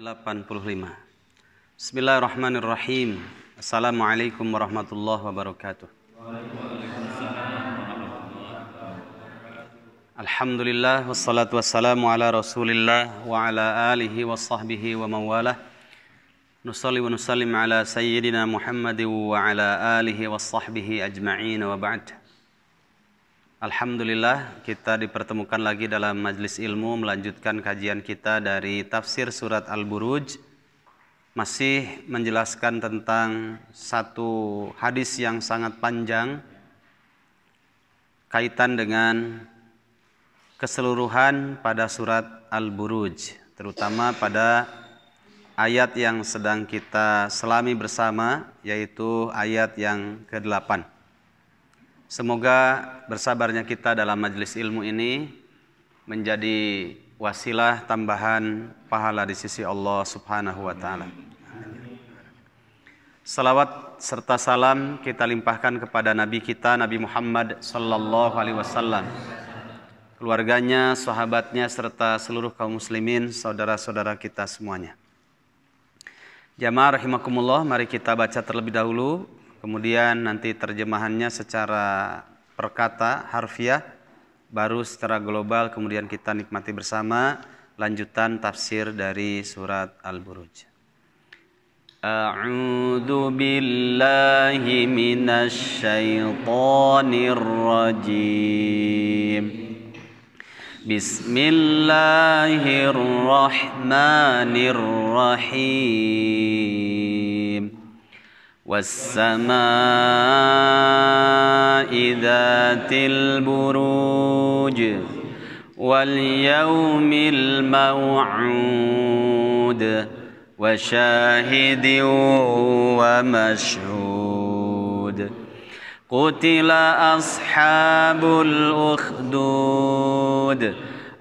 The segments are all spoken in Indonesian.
85. Bismillahirrahmanirrahim. Assalamualaikum warahmatullahi wabarakatuh. Alhamdulillah wassalatu wassalamu ala Rasulillah wa ala alihi wa sahbihi wa mawalah. Nusalli wa nusallim ala sayyidina Muhammadin wa ala alihi wa sahbihi ajma'in wa ba'd. Alhamdulillah, kita dipertemukan lagi dalam majlis ilmu melanjutkan kajian kita dari tafsir surat Al-Buruj. Masih menjelaskan tentang satu hadis yang sangat panjang kaitan dengan keseluruhan pada surat Al-Buruj, terutama pada ayat yang sedang kita selami bersama, yaitu ayat yang ke-8. Semoga bersabarnya kita dalam majelis ilmu ini menjadi wasilah tambahan pahala di sisi Allah Subhanahu wa taala. Salawat serta salam kita limpahkan kepada Nabi kita Nabi Muhammad sallallahu alaihi wasallam, keluarganya, sahabatnya serta seluruh kaum muslimin, saudara-saudara kita semuanya. Jamaah rahimakumullah, mari kita baca terlebih dahulu, kemudian nanti terjemahannya secara perkata harfiah, baru secara global kemudian kita nikmati bersama lanjutan tafsir dari surat Al-Buruj. A'udzu billahi minasy syaithanir rajim. Bismillahirrahmanirrahim. والسماء ذات البروج واليوم الموعود وشاهد ومشهود قتل أصحاب الأخدود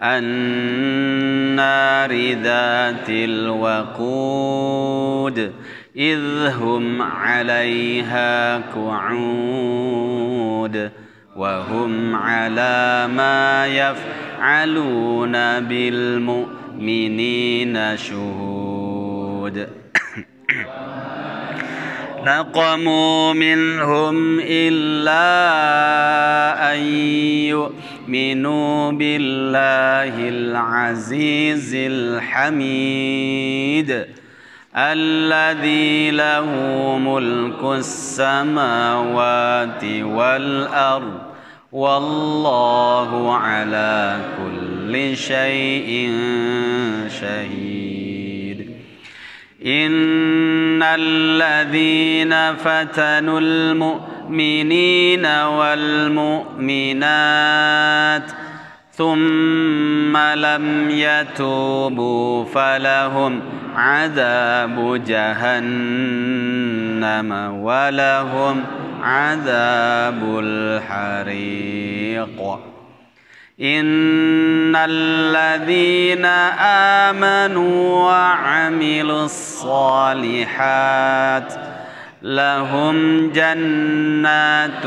النار ذات الوقود إذ هم عليها قعود وهم على ما يفعلون بالمؤمنين شهود نقموا منهم إلا أن يؤمنوا بالله العزيز الحميد الذي له ملك السماوات والأرض والله على كل شيء شهيد إن الذين فتنوا المؤمنين والمؤمنات ثم لم يتوبوا فلهم عذاب جهنم ولهم عذاب الحريق إن الذين آمنوا وعملوا الصالحات لهم جنات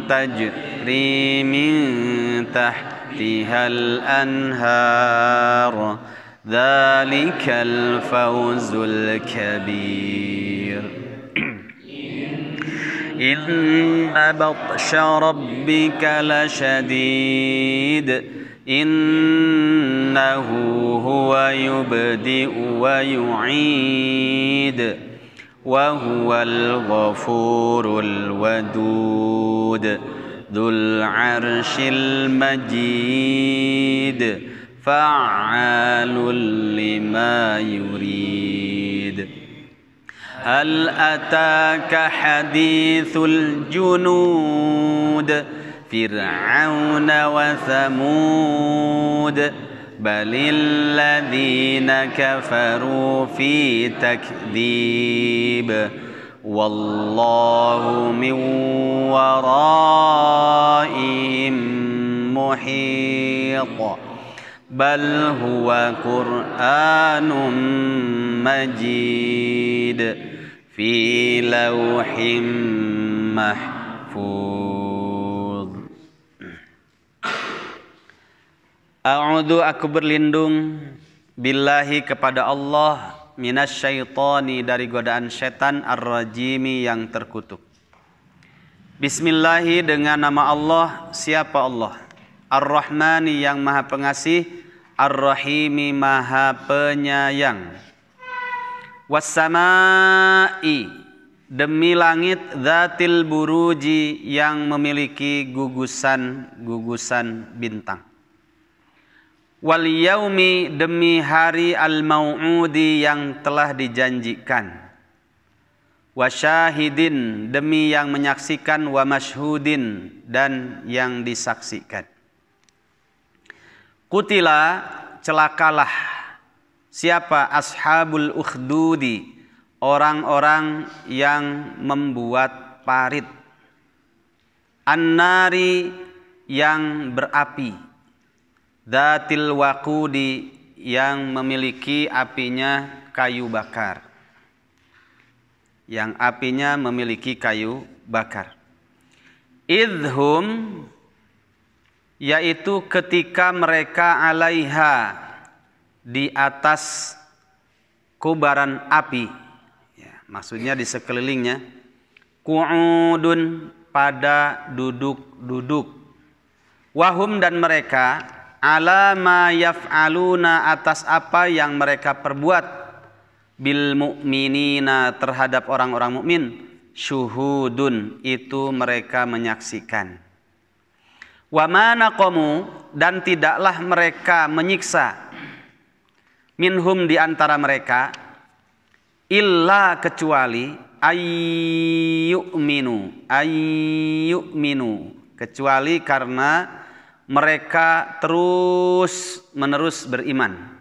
تجري من تحتها الأنهار ذلك الفوز الكبير إن بطش ربك لشديد إنه هو يبدئ ويعيد وهو الغفور الودود ذو العرش المجيد فعال لما يريد هل أتاك حديث الجنود فرعون وثمود بل الذين كفروا في تكذيب والله من ورائهم محيط بل هو قرآن مجيد في لوح محفوظ. A'udzu, aku berlindung billahi kepada Allah, minasyaitani dari godaan setan, ar-rajimi yang terkutuk. Bismillahi dengan nama Allah, siapa Allah? Ar-Rahmani yang maha pengasih, Ar-Rahimi maha penyayang. Wassamai demi langit, dzatil buruji yang memiliki gugusan bintang. Wal yaumi demi hari al-mau'udi yang telah dijanjikan. Wa syahidin demi yang menyaksikan, wa masyhudin dan yang disaksikan. Qutila celakalah siapa? Ashabul ukhdudi, orang-orang yang membuat parit. An-nari yang berapi. Dzatil waqudi yang memiliki apinya kayu bakar. Yang apinya memiliki kayu bakar. Idhum yaitu ketika mereka alaiha di atas kobaran api, ya, maksudnya di sekelilingnya. Qu'udun pada duduk-duduk. Wahum dan mereka ala ma yaf'aluna atas apa yang mereka perbuat. Bil mu'minina terhadap orang-orang mukmin, syuhudun itu mereka menyaksikan. Wa ma naqamu dan tidaklah mereka menyiksa, minhum di antara mereka, illa kecuali ayyu'minu kecuali karena mereka terus menerus beriman.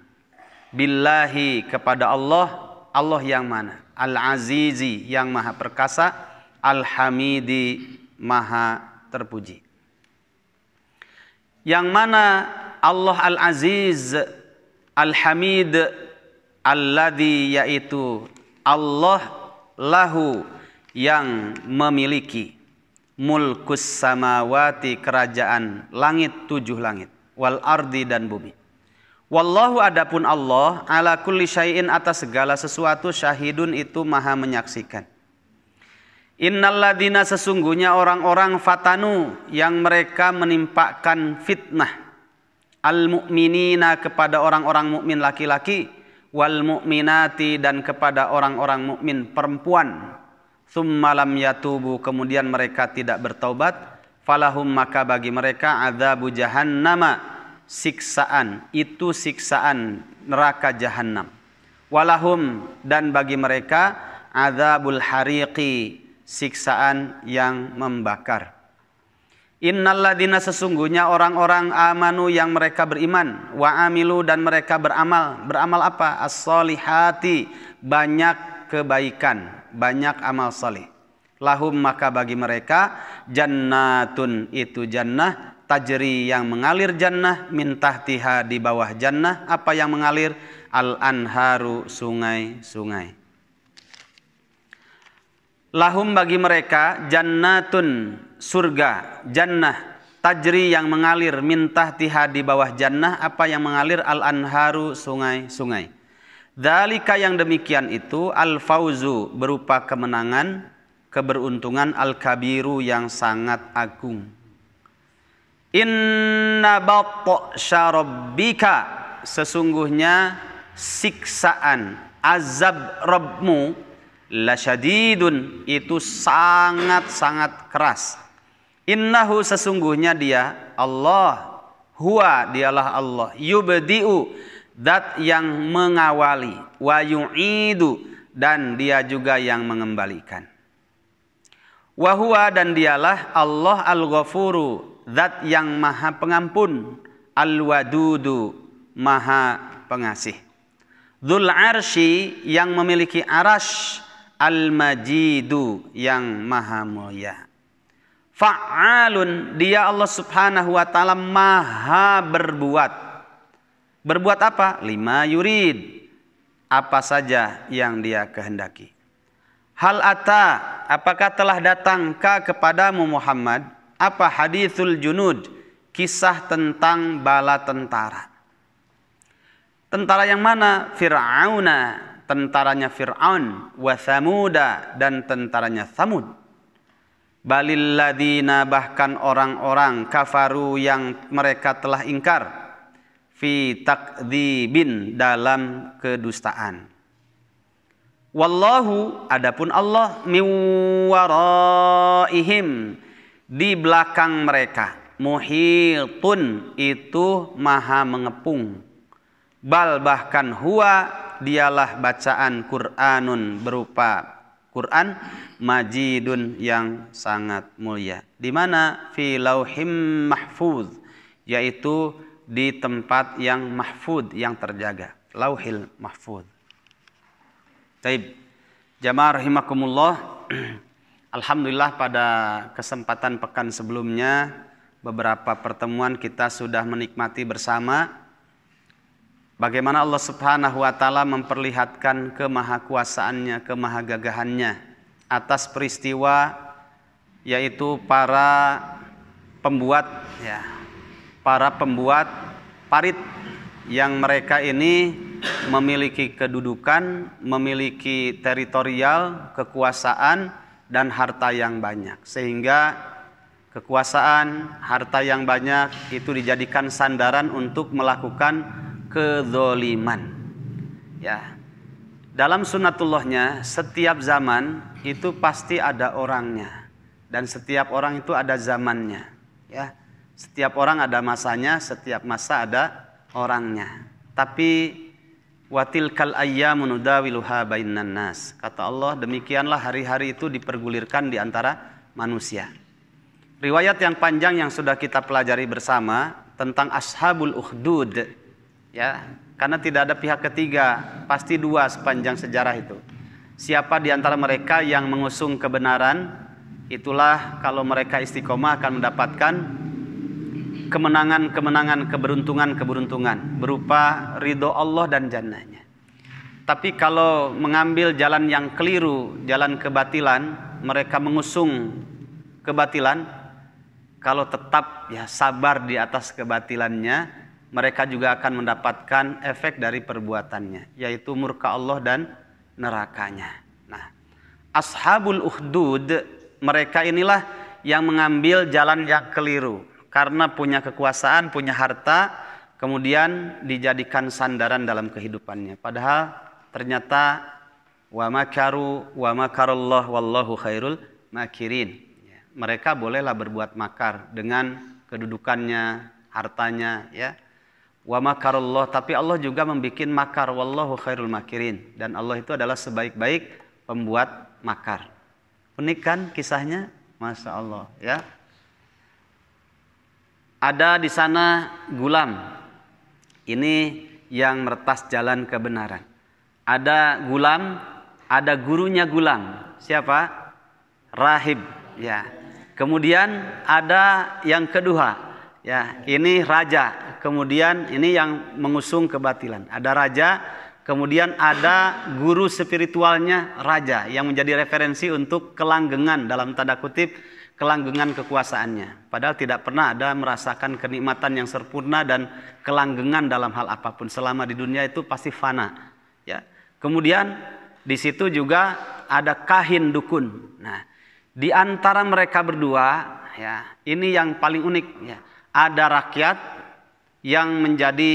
Billahi kepada Allah, Allah yang mana? Al-Azizi yang maha perkasa, Al-Hamidi maha terpuji. Yang mana Allah Al-Aziz, Al-Hamid, alladzi yaitu Allah lahu yang memiliki mulkus samawati kerajaan langit 7 langit, wal ardi dan bumi. Wallahu adapun Allah ala kulli syai'in atas segala sesuatu, syahidun itu maha menyaksikan. Innalladzina sesungguhnya orang-orang fatanu yang mereka menimpakan fitnah, al mu'minina kepada orang-orang mukmin laki-laki, wal mu'minati dan kepada orang-orang mukmin perempuan, tsumma lam yatubu kemudian mereka tidak bertaubat, falahum maka bagi mereka adzabu jahannama siksaan, itu siksaan neraka jahanam. Walahum dan bagi mereka adzabul hariqi siksaan yang membakar. Innalladzina sesungguhnya orang-orang amanu yang mereka beriman, wa amilu dan mereka beramal. Beramal apa? As-solihati banyak kebaikan, banyak amal saleh. Lahum maka bagi mereka jannatun itu jannah, tajri yang mengalir jannah, min tahtiha di bawah jannah apa yang mengalir? Al-anharu sungai-sungai. Lahum bagi mereka jannatun surga, jannah, tajri yang mengalir, min tahtiha di bawah jannah apa yang mengalir? Al-anharu sungai-sungai. Dzalika yang demikian itu al-fauzu berupa kemenangan, keberuntungan, al-kabiru yang sangat agung. Inna batsya rabbika sesungguhnya siksaan azab Rabbmu lasyadidun itu sangat-sangat keras. Innahu sesungguhnya dia Allah, huwa dialah Allah, yubdi'u zat yang mengawali, wa yu'idu dan dia juga yang mengembalikan. Wa huwa dan dialah Allah al-Ghafuru zat yang maha pengampun, al-Wadudu maha pengasih. Dzul arsy yang memiliki arash, al-Majidu yang maha mulia. Fa'alun dia Allah subhanahu wa ta'ala maha berbuat. Berbuat apa? Lima yurid, apa saja yang dia kehendaki. Hal ata apakah telah datangkah kepadamu Muhammad apa hadithul junud, kisah tentang bala tentara. Tentara yang mana? Fir'auna, tentaranya Fir'aun, wa Thamuda, dan tentaranya Thamud. Balil ladina, bahkan orang-orang kafaru yang mereka telah ingkar, fi takdzibin, dalam kedustaan. Wallahu, adapun Allah, min waraihim, di belakang mereka, muhitun, itu maha mengepung. Bal, bahkan huwa, dialah bacaan Qur'anun, berupa Quran, majidun, yang sangat mulia. Di mana? Fi lauhim mahfuz, yaitu di tempat yang mahfuz, yang terjaga, lauhil mahfuz. Taib, jamaah rahimakumullah. Alhamdulillah pada kesempatan pekan sebelumnya beberapa pertemuan kita sudah menikmati bersama bagaimana Allah Subhanahu wa taala memperlihatkan kemahakuasaannya, kemahagagahannya atas peristiwa, yaitu para pembuat parit yang mereka ini memiliki kedudukan, memiliki teritorial, kekuasaan, dan harta yang banyak, sehingga kekuasaan, harta yang banyak itu dijadikan sandaran untuk melakukan kezoliman. Ya, dalam sunnatullahnya setiap zaman itu pasti ada orangnya, dan setiap orang itu ada zamannya. Ya, setiap orang ada masanya, setiap masa ada orangnya. Tapi watilkal ayyamu nudawiluha bainan nas. Kata Allah, demikianlah hari-hari itu dipergulirkan di antara manusia. Riwayat yang panjang yang sudah kita pelajari bersama tentang ashabul ukhdud, ya, karena tidak ada pihak ketiga, pasti dua sepanjang sejarah itu. Siapa di antara mereka yang mengusung kebenaran, itulah kalau mereka istiqomah akan mendapatkan kemenangan-kemenangan, keberuntungan-keberuntungan berupa ridho Allah dan jannahnya. Tapi kalau mengambil jalan yang keliru, jalan kebatilan, mereka mengusung kebatilan, kalau tetap ya sabar di atas kebatilannya, mereka juga akan mendapatkan efek dari perbuatannya, yaitu murka Allah dan nerakanya. Nah, ashabul ukhdud, mereka inilah yang mengambil jalan yang keliru. Karena punya kekuasaan, punya harta, kemudian dijadikan sandaran dalam kehidupannya. Padahal ternyata wa makaru wa makarallah wallahu khairul makirin. Mereka bolehlah berbuat makar dengan kedudukannya, hartanya, ya. Wa makarallah, tapi Allah juga membuat makar, wallahu khairul makirin, dan Allah itu adalah sebaik-baik pembuat makar. Unik kan kisahnya? Masya Allah, ya. Ada di sana gulam, ini yang meretas jalan kebenaran. Ada gulam, ada gurunya gulam. Siapa? Rahib, ya. Kemudian ada yang kedua, ya, ini raja. Kemudian ini yang mengusung kebatilan. Ada raja, kemudian ada guru spiritualnya raja yang menjadi referensi untuk kelanggengan, dalam tanda kutip, kelanggengan kekuasaannya. Padahal tidak pernah ada merasakan kenikmatan yang sempurna dan kelanggengan dalam hal apapun. Selama di dunia itu pasti fana. Ya. Kemudian di situ juga ada kahin dukun. Nah, di antara mereka berdua, ya, ini yang paling unik. Ya. Ada rakyat yang menjadi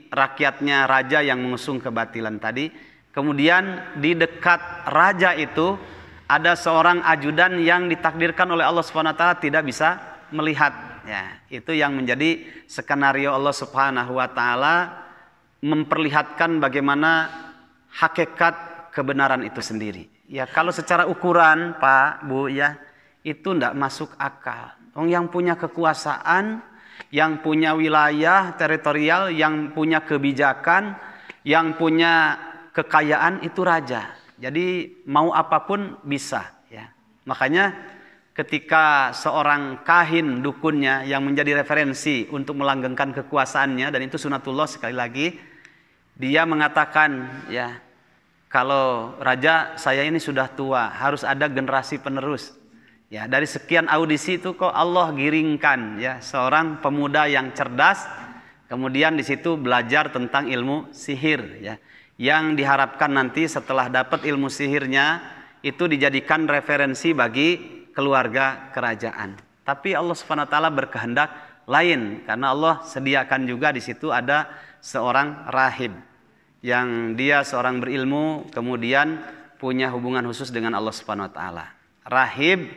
rakyatnya raja yang mengusung kebatilan tadi. Kemudian di dekat raja itu ada seorang ajudan yang ditakdirkan oleh Allah Subhanahu wa taala tidak bisa melihat, ya. Itu yang menjadi skenario Allah Subhanahu wa taala memperlihatkan bagaimana hakikat kebenaran itu sendiri. Ya, kalau secara ukuran, Pak, Bu, ya, itu tidak masuk akal. Yang punya kekuasaan, yang punya wilayah teritorial, yang punya kebijakan, yang punya kekayaan itu raja. Jadi mau apapun bisa, ya. Makanya ketika seorang kahin dukunnya yang menjadi referensi untuk melanggengkan kekuasaannya, dan itu sunatullah sekali lagi, dia mengatakan, ya, kalau raja saya ini sudah tua, harus ada generasi penerus. Ya, dari sekian audisi itu kok Allah giringkan, ya, seorang pemuda yang cerdas, Kemudian di situ belajar tentang ilmu sihir ya. Yang diharapkan nanti setelah dapat ilmu sihirnya itu dijadikan referensi bagi keluarga kerajaan. Tapi Allah Subhanahu wa taala berkehendak lain karena Allah sediakan juga di situ ada seorang rahib yang dia seorang berilmu kemudian punya hubungan khusus dengan Allah Subhanahu wa taala. Rahib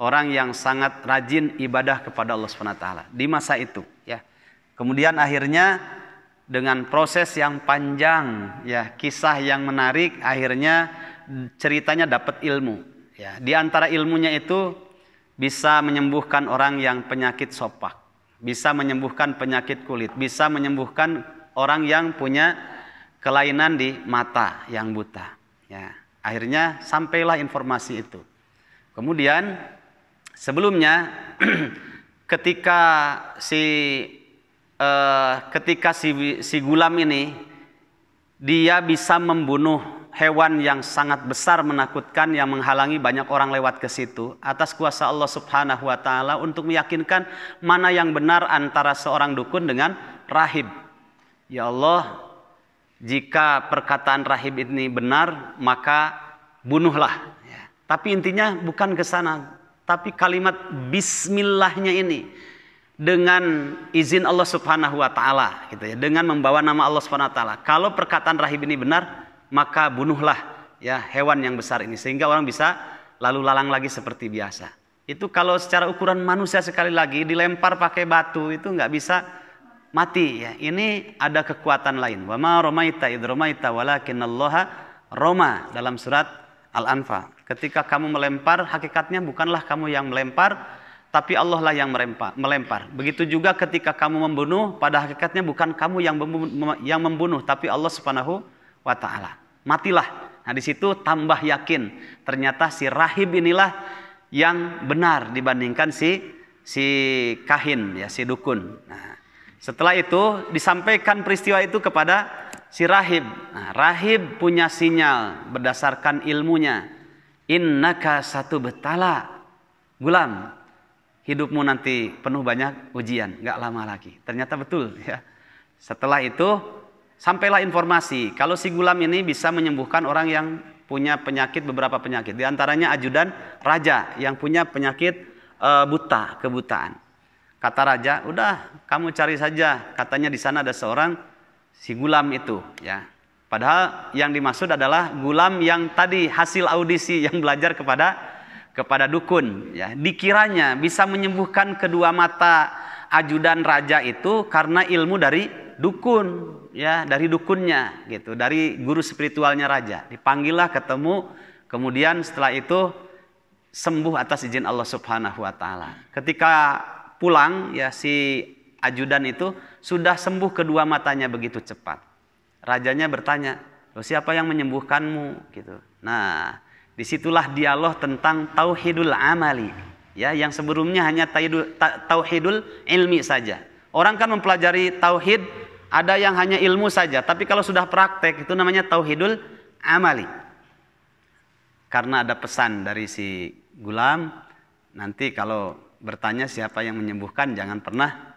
orang yang sangat rajin ibadah kepada Allah Subhanahu wa taala di masa itu ya. Kemudian akhirnya dengan proses yang panjang ya, kisah yang menarik, akhirnya ceritanya dapat ilmu ya. Di antara ilmunya itu bisa menyembuhkan orang yang penyakit sopak, bisa menyembuhkan penyakit kulit, bisa menyembuhkan orang yang punya kelainan di mata yang buta ya. Akhirnya sampailah informasi itu. Kemudian sebelumnya ketika si Gulam ini dia bisa membunuh hewan yang sangat besar menakutkan yang menghalangi banyak orang lewat ke situ atas kuasa Allah Subhanahu wa taala untuk meyakinkan mana yang benar antara seorang dukun dengan rahib. Ya Allah, jika perkataan rahib ini benar maka bunuhlah ya. Tapi intinya bukan ke sana, tapi kalimat bismillahnya ini dengan izin Allah Subhanahu wa taala gitu ya, dengan membawa nama Allah Subhanahu wa taala. Kalau perkataan rahib ini benar, maka bunuhlah ya hewan yang besar ini sehingga orang bisa lalu lalang lagi seperti biasa. Itu kalau secara ukuran manusia sekali lagi dilempar pakai batu itu nggak bisa mati ya. Ini ada kekuatan lain. Wa ma ramaita id ramaita walakinallaha rama dalam surat Al-Anfal. Ketika kamu melempar, hakikatnya bukanlah kamu yang melempar, tapi Allah lah yang melempar. Begitu juga ketika kamu membunuh, pada hakikatnya bukan kamu yang membunuh, tapi Allah Subhanahu wa taala. Matilah. Nah, di situ tambah yakin ternyata si rahib inilah yang benar dibandingkan si kahin ya, si dukun. Nah, setelah itu disampaikan peristiwa itu kepada si rahib. Nah, rahib punya sinyal berdasarkan ilmunya. Innaka satu betala Gulam, hidupmu nanti penuh banyak ujian, nggak lama lagi. Ternyata betul ya. Setelah itu sampailah informasi kalau si Gulam ini bisa menyembuhkan orang yang punya penyakit, beberapa penyakit. Di antaranya ajudan raja yang punya penyakit buta, kebutaan. Kata raja, udah kamu cari saja. Katanya di sana ada seorang si Gulam itu ya. Padahal yang dimaksud adalah Gulam yang tadi hasil audisi yang belajar kepada dukun ya. Dikiranya bisa menyembuhkan kedua mata ajudan raja itu karena ilmu dari dukun ya, dari dukunnya gitu, dari guru spiritualnya raja. Dipanggillah, ketemu, kemudian setelah itu sembuh atas izin Allah Subhanahu wa taala. Ketika pulang ya si ajudan itu sudah sembuh kedua matanya begitu cepat. Rajanya bertanya, "Loh, siapa yang menyembuhkanmu?" gitu. Nah, disitulah dialog tentang tauhidul amali ya, yang sebelumnya hanya tauhidul ilmi saja. Orang kan mempelajari tauhid ada yang hanya ilmu saja, tapi kalau sudah praktek itu namanya tauhidul amali. Karena ada pesan dari si Gulam, nanti kalau bertanya siapa yang menyembuhkan jangan pernah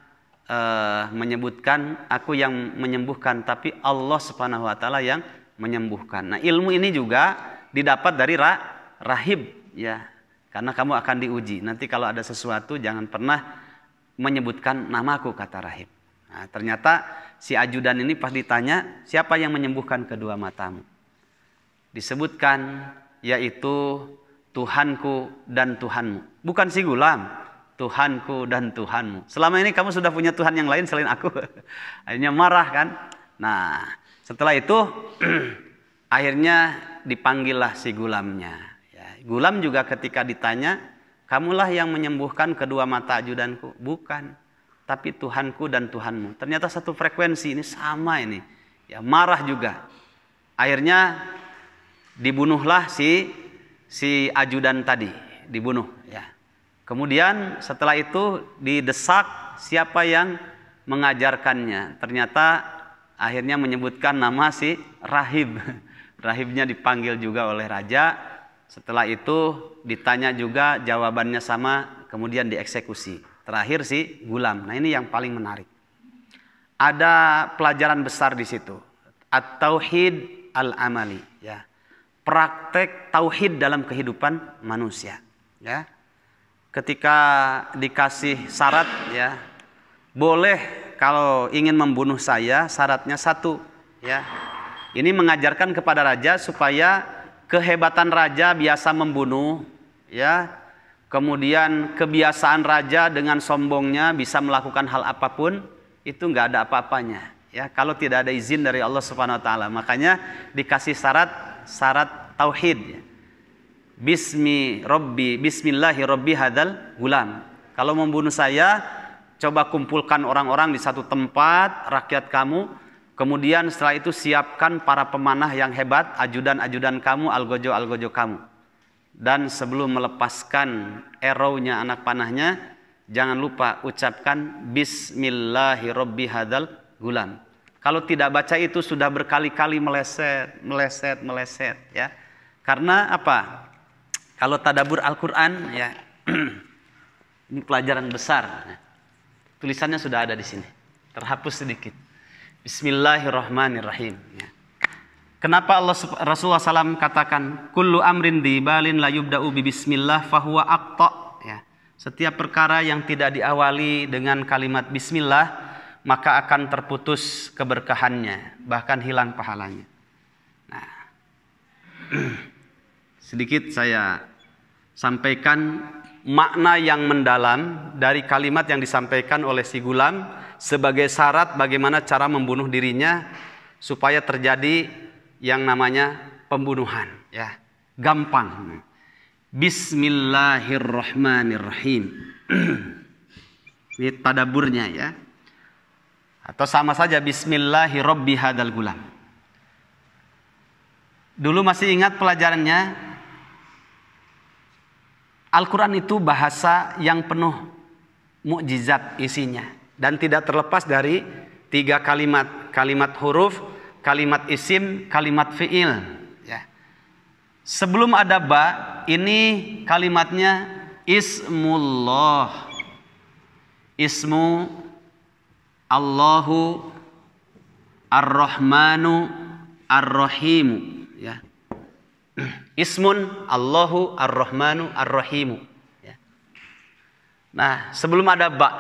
menyebutkan aku yang menyembuhkan, tapi Allah Subhanahu wa taala yang menyembuhkan. Nah, ilmu ini juga didapat dari rahib ya. Karena kamu akan diuji. Nanti kalau ada sesuatu jangan pernah menyebutkan namaku, kata rahib. Nah, ternyata si ajudan ini pas ditanya siapa yang menyembuhkan kedua matamu, disebutkan yaitu Tuhanku dan Tuhanmu. Bukan si Gulam, Tuhanku dan Tuhanmu. Selama ini kamu sudah punya Tuhan yang lain selain aku. Akhirnya marah kan. Nah, setelah itu akhirnya dipanggillah si Gulamnya ya. Gulam juga ketika ditanya, kamulah yang menyembuhkan kedua mata ajudanku? Bukan, tapi Tuhanku dan Tuhanmu. Ternyata satu frekuensi, ini sama ini ya. Marah juga. Akhirnya dibunuhlah si ajudan tadi, dibunuh ya. Kemudian setelah itu didesak siapa yang mengajarkannya. Ternyata akhirnya menyebutkan nama si rahib. Rahibnya dipanggil juga oleh raja. Setelah itu ditanya juga, jawabannya sama, kemudian dieksekusi. Terakhir si Gulam. Nah, ini yang paling menarik. ada pelajaran besar di situ. At-tauhid al-amali, ya. Praktek tauhid dalam kehidupan manusia, ya. Ketika dikasih syarat, ya, boleh kalau ingin membunuh saya, syaratnya satu, ya. Ini mengajarkan kepada raja supaya kehebatan raja biasa membunuh, ya. Kemudian kebiasaan raja dengan sombongnya bisa melakukan hal apapun, itu nggak ada apa-apanya, ya. Kalau tidak ada izin dari Allah Subhanahu Wa Taala, makanya dikasih syarat tauhid, ya. Bismillahi Rabbi hadal gulam. Kalau membunuh saya, coba kumpulkan orang-orang di satu tempat, rakyat kamu. Kemudian setelah itu siapkan para pemanah yang hebat, ajudan-ajudan kamu, algojo kamu. Dan sebelum melepaskan arrow-nya, anak panahnya, jangan lupa ucapkan Bismillahi Rabbi hadal gulam. Kalau tidak baca itu sudah berkali-kali meleset, ya. Karena apa? Kalau tadabbur Al-Quran, ya, ini pelajaran besar. Tulisannya sudah ada di sini, terhapus sedikit. Bismillahirrahmanirrahim. Ya. Kenapa Rasulullah SAW katakan kullu amrin dibalin la yubda'u bi bismillah fahuwa aqta, ya. Setiap perkara yang tidak diawali dengan kalimat bismillah, maka akan terputus keberkahannya, bahkan hilang pahalanya. Nah, sedikit saya sampaikan makna yang mendalam dari kalimat yang disampaikan oleh si gulam sebagai syarat bagaimana cara membunuh dirinya supaya terjadi yang namanya pembunuhan, ya. Gampang. Bismillahirrahmanirrahim. Ini tadaburnya, ya. Atau sama saja Bismillahi Rabbi hadal gulam. Dulu masih ingat pelajarannya? Al-Quran itu bahasa yang penuh mukjizat isinya. Dan tidak terlepas dari 3 kalimat. Kalimat huruf, kalimat isim, kalimat fi'il. Ya. Sebelum ada ba, ini kalimatnya ismullah. Ismu Allahu Ar-Rahmanu Ar-Rahimu, ya. Ismun Allahu Ar-Rahmanu Ar-Rahimu, ya. Nah, sebelum ada ba,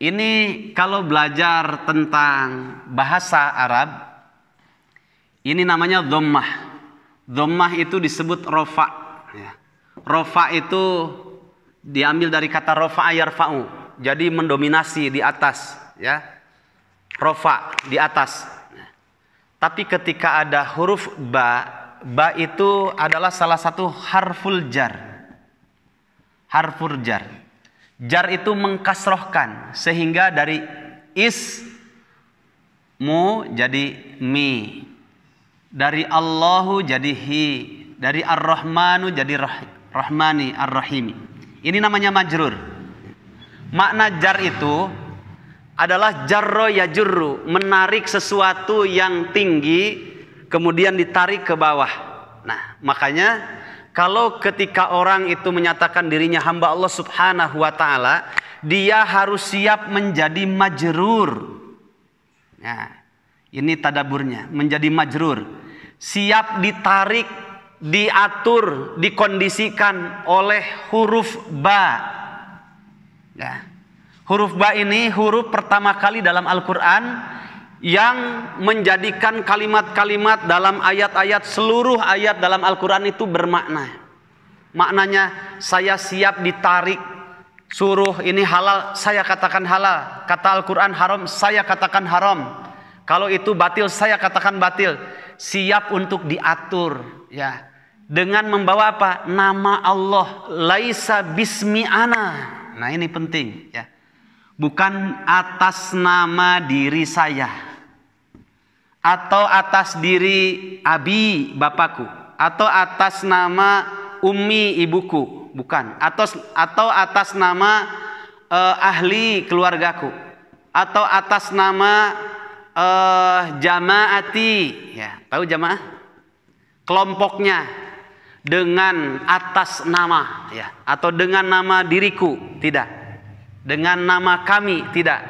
ini kalau belajar tentang bahasa Arab, ini namanya dhammah. Dhammah itu disebut rofa, ya. Rofa itu diambil dari kata rofa'a yarfa'u, jadi mendominasi di atas, ya. Rofa di atas. Tapi ketika ada huruf ba, ba itu adalah salah satu harful jar. Harful jar. Jar itu mengkasrohkan sehingga dari ismu jadi mi, dari Allahu jadi hi, dari Ar-Rahmanu jadi Rahmani Ar-Rahimi. Ini namanya majrur. Makna jar itu adalah jarro yajurru, menarik sesuatu yang tinggi kemudian ditarik ke bawah. Nah, makanya kalau ketika orang itu menyatakan dirinya hamba Allah Subhanahu wa taala, dia harus siap menjadi majrur. Nah, ini tadaburnya, menjadi majrur. Siap ditarik, diatur, dikondisikan oleh huruf ba. Ya. Huruf ba ini huruf pertama kali dalam Al-Quran yang menjadikan kalimat-kalimat dalam ayat-ayat, seluruh ayat dalam Al-Quran itu bermakna. Maknanya saya siap ditarik, suruh ini halal, saya katakan halal. Kata Al-Quran haram, saya katakan haram. Kalau itu batil, saya katakan batil. Siap untuk diatur, ya. Dengan membawa apa? Nama Allah, laisa bismi ana. Nah, ini penting, ya. Bukan atas nama diri saya, atau atas diri abi bapakku, atau atas nama ummi ibuku, bukan. Atau atas nama ahli keluargaku, atau atas nama jamaati, ya. Tahu jamaah? Kelompoknya, dengan atas nama, ya. Atau dengan nama diriku, tidak. Dengan nama kami, tidak.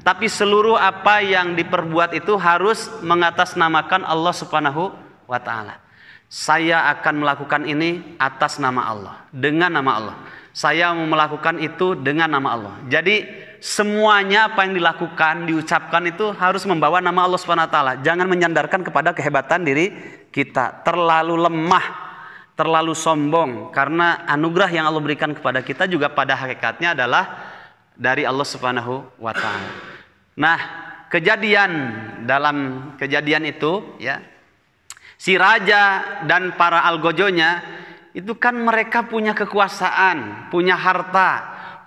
Tapi seluruh apa yang diperbuat itu harus mengatasnamakan Allah Subhanahu wa taala. Saya akan melakukan ini atas nama Allah, dengan nama Allah. Saya mau melakukan itu dengan nama Allah. Jadi semuanya apa yang dilakukan, diucapkan itu harus membawa nama Allah Subhanahu wa taala. Jangan menyandarkan kepada kehebatan diri kita. Terlalu lemah, terlalu sombong, karena anugerah yang Allah berikan kepada kita juga pada hakikatnya adalah dari Allah Subhanahu wa taala. Nah, dalam kejadian itu ya, si raja dan para algojonya itu kan mereka punya kekuasaan, punya harta,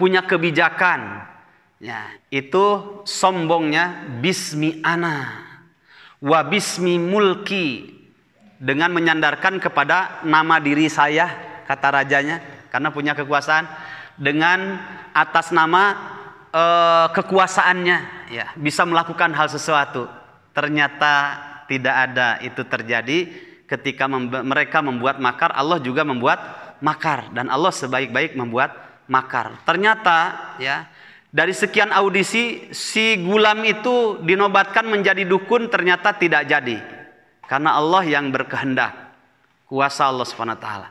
punya kebijakan. Ya, itu sombongnya bismi ana wa bismi mulki, dengan menyandarkan kepada nama diri saya, kata rajanya, karena punya kekuasaan, dengan atas nama kekuasaannya ya, bisa melakukan hal sesuatu. Ternyata tidak ada itu terjadi. Ketika mereka membuat makar, Allah juga membuat makar, dan Allah sebaik-baik membuat makar. Ternyata ya, dari sekian audisi si gulam itu dinobatkan menjadi dukun, ternyata tidak jadi, karena Allah yang berkehendak, kuasa Allah Subhanahu wa taala.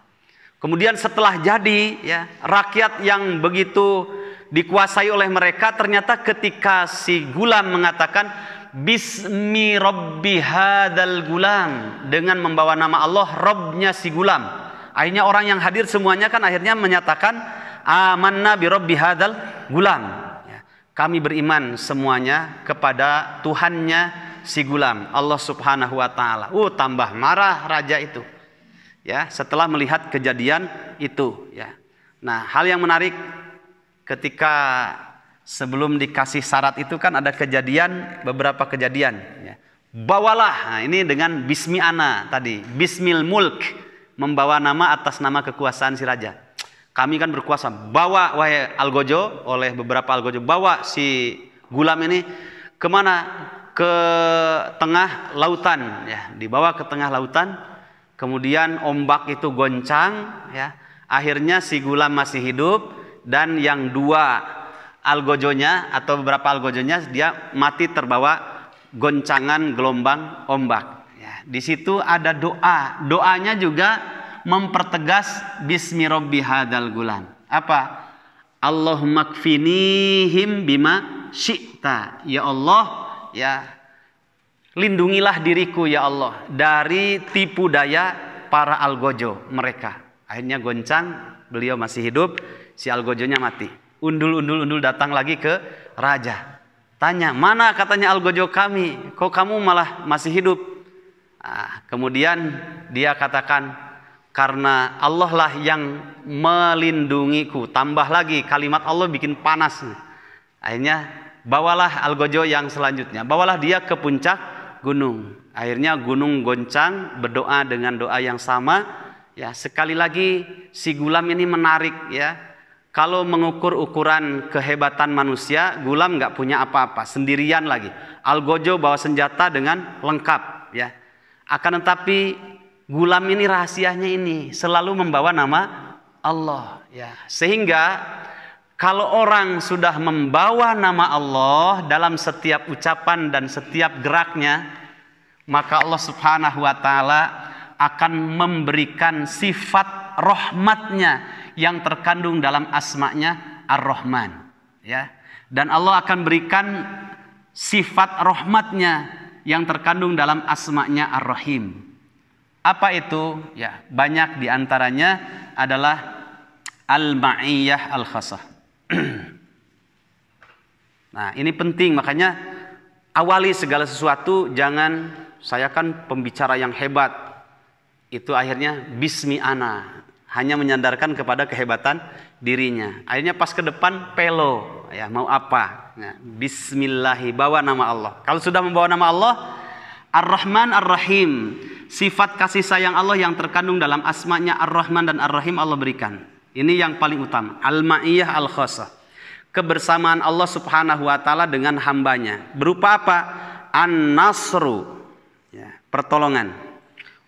Kemudian setelah jadi ya, rakyat yang begitu dikuasai oleh mereka, ternyata ketika si gulam mengatakan bismi rabbi hadzal gulam, dengan membawa nama Allah, Robnya si gulam, akhirnya orang yang hadir semuanya kan akhirnya menyatakan amanna bi rabbi hadzal gulam ya, kami beriman semuanya kepada Tuhannya si gulam, Allah Subhanahu wa taala. Tambah marah raja itu ya, setelah melihat kejadian itu ya. Nah, hal yang menarik, ketika sebelum dikasih syarat itu kan ada beberapa kejadian ya. Bawalah, nah ini dengan bismi ana tadi, bismil mulk, membawa nama atas nama kekuasaan si raja. Kami kan berkuasa, bawa wahai algojo, oleh beberapa algojo, bawa si gulam ini kemana? Ke tengah lautan ya, dibawa ke tengah lautan. Kemudian ombak itu goncang ya, akhirnya si gulam masih hidup, dan yang dua algojonya atau beberapa algojonya dia mati terbawa goncangan gelombang ombak ya. Di situ ada doanya juga mempertegas bismi rabbi hadzal gulam. Apa? Allahumma kfinihim bima syi'ta, ya Allah ya, lindungilah diriku ya Allah dari tipu daya para algojo mereka. Akhirnya goncang, beliau masih hidup, si algojonya mati. Undul datang lagi ke raja. Tanya, mana katanya algojo kami, kok kamu malah masih hidup? Kemudian dia katakan, karena Allah lah yang melindungiku. Tambah lagi, kalimat Allah bikin panas. Akhirnya bawalah algojo yang selanjutnya, bawalah dia ke puncak gunung. Akhirnya gunung goncang, berdoa dengan doa yang sama. Ya, sekali lagi si gulam ini menarik ya. Kalau mengukur ukuran kehebatan manusia, gulam nggak punya apa-apa, sendirian lagi. Algojo bawa senjata dengan lengkap ya. Akan tetapi gulam ini rahasianya ini selalu membawa nama Allah ya. Sehingga kalau orang sudah membawa nama Allah dalam setiap ucapan dan setiap geraknya, maka Allah Subhanahu wa taala akan memberikan sifat rahmatnya yang terkandung dalam asma'nya Ar-Rahman ya. Dan Allah akan berikan sifat rahmatnya yang terkandung dalam asma'nya Ar-Rahim. Apa itu? Ya, banyak diantaranya adalah Al-Ma'iyyah Al-Khassah. Nah, ini penting, makanya awali segala sesuatu jangan saya kan pembicara yang hebat. Itu akhirnya bismi ana, hanya menyandarkan kepada kehebatan dirinya. Akhirnya pas ke depan pelo, ya mau apa? Nah, bismillahi, bawa nama Allah. Kalau sudah membawa nama Allah, Ar-Rahman Ar-Rahim, sifat kasih sayang Allah yang terkandung dalam asmanya Ar-Rahman dan Ar-Rahim Allah berikan. Ini yang paling utama. Al-Ma'iyyah Al-Khassah, kebersamaan Allah Subhanahu wa taala dengan hambanya. Berupa apa? An-Nasru, ya, pertolongan.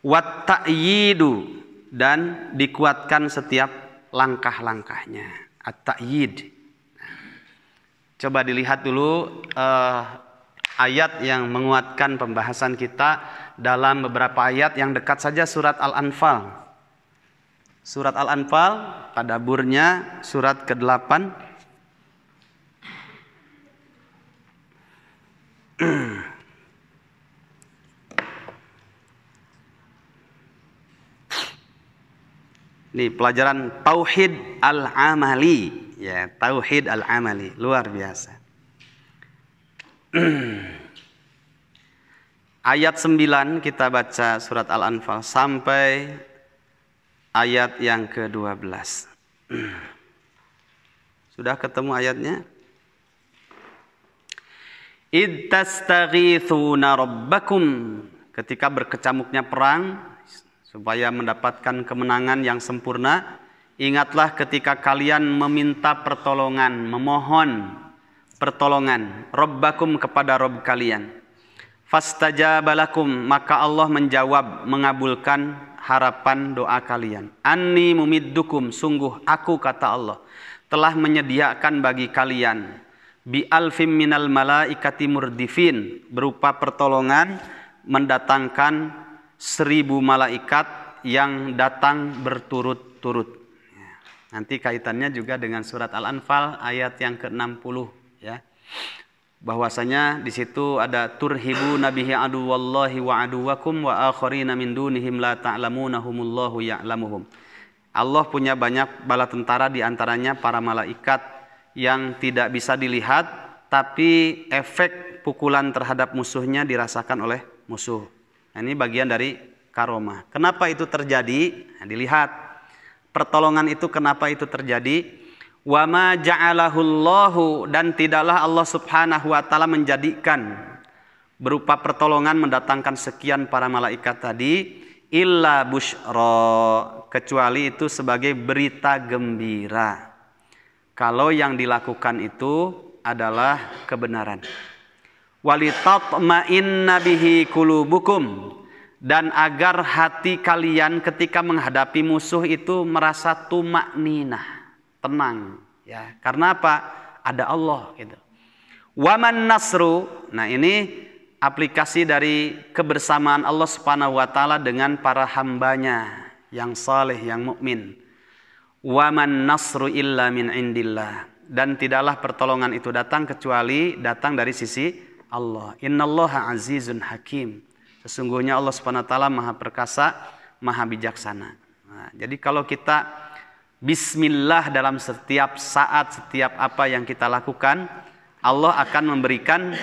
Wat ta'yidu, dan dikuatkan setiap langkah-langkahnya. At-ta'yid. Coba dilihat dulu ayat yang menguatkan pembahasan kita dalam beberapa ayat yang dekat saja, surat Al-Anfal. Surat Al-Anfal, tadaburnya surat ke-8. Ini pelajaran Tauhid Al-Amali, ya, Tauhid Al-Amali, luar biasa. Ayat 9 kita baca surat Al-Anfal sampai ayat yang ke-12. Sudah ketemu ayatnya? Id tastaghithuna rabbakum, ketika berkecamuknya perang supaya mendapatkan kemenangan yang sempurna, ingatlah ketika kalian meminta pertolongan, memohon pertolongan rabbakum kepada Rabb kalian. Fastajaba lakum, maka Allah menjawab, mengabulkan harapan doa kalian. Anni mumiddukum, sungguh aku, kata Allah, telah menyediakan bagi kalian bi alfim minal malaikati murdifin, berupa pertolongan mendatangkan 1000 malaikat yang datang berturut-turut. Nanti kaitannya juga dengan surat Al-Anfal ayat yang ke-60, ya. Bahwasanya di situ ada turhibu nabihi aduwallahi wa aduwakum wa akharina min dunihim la ta'lamunahumullahu ya'lamuhum. Allah punya banyak bala tentara, di antaranya para malaikat yang tidak bisa dilihat, tapi efek pukulan terhadap musuhnya dirasakan oleh musuh. Nah, ini bagian dari karomah. Kenapa itu terjadi? Nah, dilihat pertolongan itu, kenapa itu terjadi? Wa ma ja'alahullahu, dan tidaklah Allah Subhanahu wa taala menjadikan berupa pertolongan mendatangkan sekian para malaikat tadi, illa busyra, kecuali itu sebagai berita gembira kalau yang dilakukan itu adalah kebenaran. Walitatma'inna bihi qulubukum, dan agar hati kalian ketika menghadapi musuh itu merasa tumakninah, tenang, ya. Karena apa? Ada Allah, gitu. Waman nasru, nah ini aplikasi dari kebersamaan Allah Subhanahu wa taala dengan para hambanya yang saleh, yang mukmin. Waman nasru illa min indillah, dan tidaklah pertolongan itu datang kecuali datang dari sisi Allah. Innallaha azizun hakim, sesungguhnya Allah Subhanahu wa taala maha perkasa, maha bijaksana. Nah, jadi kalau kita bismillah dalam setiap saat, setiap apa yang kita lakukan, Allah akan memberikan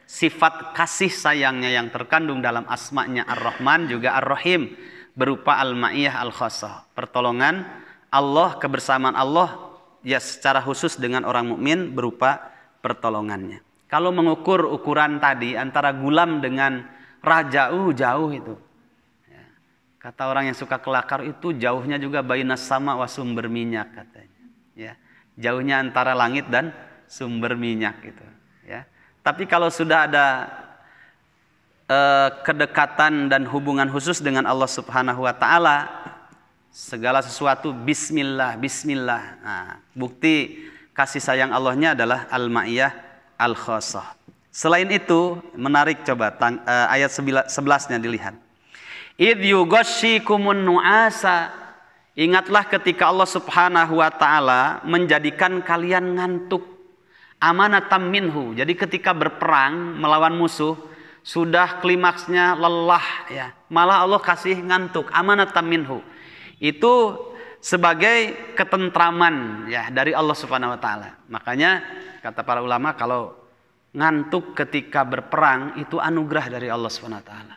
sifat kasih sayangnya yang terkandung dalam asma'nya Ar-Rahman juga Ar-Rahim, berupa Al-Ma'iyah Al-Khassah, pertolongan Allah, kebersamaan Allah ya secara khusus dengan orang mukmin berupa pertolongannya. Kalau mengukur ukuran tadi antara gulam dengan raja, jauh itu. Kata orang yang suka kelakar itu jauhnya juga bainas sama wa sumber minyak, katanya. Ya, jauhnya antara langit dan sumber minyak itu. Ya, tapi kalau sudah ada kedekatan dan hubungan khusus dengan Allah Subhanahu wa taala, segala sesuatu bismillah, bismillah. Nah, bukti kasih sayang Allahnya adalah Al-Ma'iyah Al-Khassah. Selain itu, menarik, coba ayat 11-nya dilihat. Idh yughashshikumun nu'asa, ingatlah ketika Allah Subhanahu wa taala menjadikan kalian ngantuk, amanatam minhu. Jadi ketika berperang melawan musuh sudah klimaksnya lelah, ya, malah Allah kasih ngantuk, amanatam minhu. Itu sebagai ketentraman, ya, dari Allah Subhanahu wa taala. Makanya kata para ulama, kalau ngantuk ketika berperang itu anugerah dari Allah Subhanahu wa taala.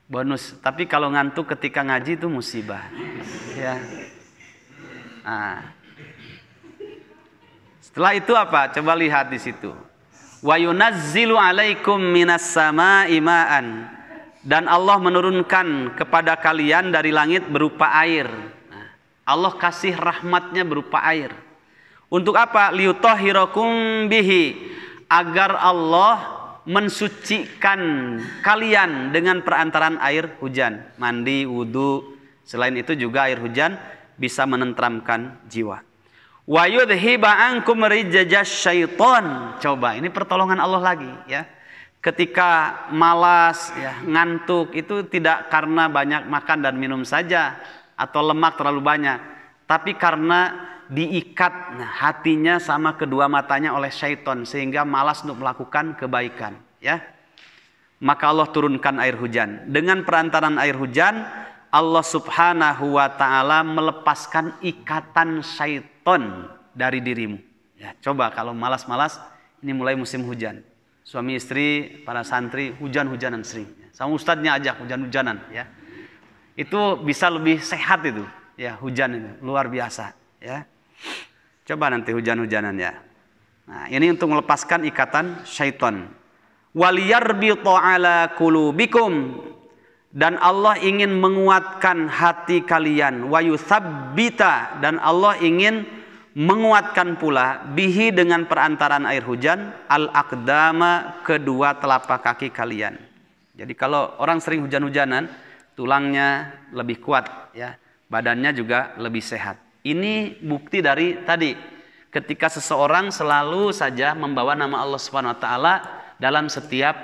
Bonus. Tapi kalau ngantuk ketika ngaji itu musibah, ya. Nah. Setelah itu apa? Coba lihat di situ. Wa yunazzilu 'alaikum minas sama'i ma'an, dan Allah menurunkan kepada kalian dari langit berupa air. Nah, Allah kasih rahmatnya berupa air. Untuk apa? Liyutahhirakum bihi, agar Allah mensucikan kalian dengan perantaraan air hujan, mandi, wudu. Selain itu juga air hujan bisa menenteramkan jiwa. Wa yudhiba ankum rijjas syaiton. Coba, ini pertolongan Allah lagi ya. Ketika malas ya, ngantuk itu tidak karena banyak makan dan minum saja atau lemak terlalu banyak, tapi karena diikat hatinya sama kedua matanya oleh syaiton sehingga malas untuk melakukan kebaikan ya. Maka Allah turunkan air hujan. Dengan perantaraan air hujan Allah Subhanahu wa ta'ala melepaskan ikatan syaiton dari dirimu ya. Coba kalau malas-malas, ini mulai musim hujan, suami istri, para santri hujan-hujanan sering ya. Sama ustadznya ajak hujan-hujanan ya. Itu bisa lebih sehat itu ya, hujan itu luar biasa ya. Coba nanti hujan-hujanan ya. Nah, ini untuk melepaskan ikatan syaitan. Waliyarbita ala qulubikum, dan Allah ingin menguatkan hati kalian. Wa yutsabbita, dan Allah ingin menguatkan pula bihi dengan perantaraan air hujan al-aqdama, kedua telapak kaki kalian. Jadi kalau orang sering hujan-hujanan, tulangnya lebih kuat ya, badannya juga lebih sehat. Ini bukti dari tadi, ketika seseorang selalu saja membawa nama Allah Subhanahu wa taala dalam setiap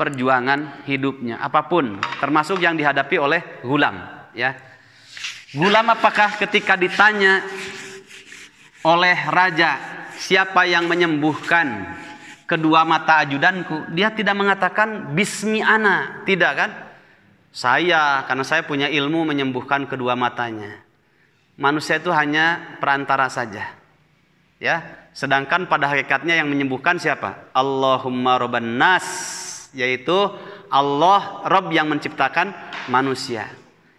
perjuangan hidupnya, apapun, termasuk yang dihadapi oleh gulam ya. Gulam apakah ketika ditanya oleh raja, siapa yang menyembuhkan kedua mata ajudanku, dia tidak mengatakan bismi ana, tidak kan? Saya, karena saya punya ilmu menyembuhkan kedua matanya. Manusia itu hanya perantara saja ya. Sedangkan pada hakikatnya yang menyembuhkan siapa? Allahumma robban nas, yaitu Allah Rabb yang menciptakan manusia.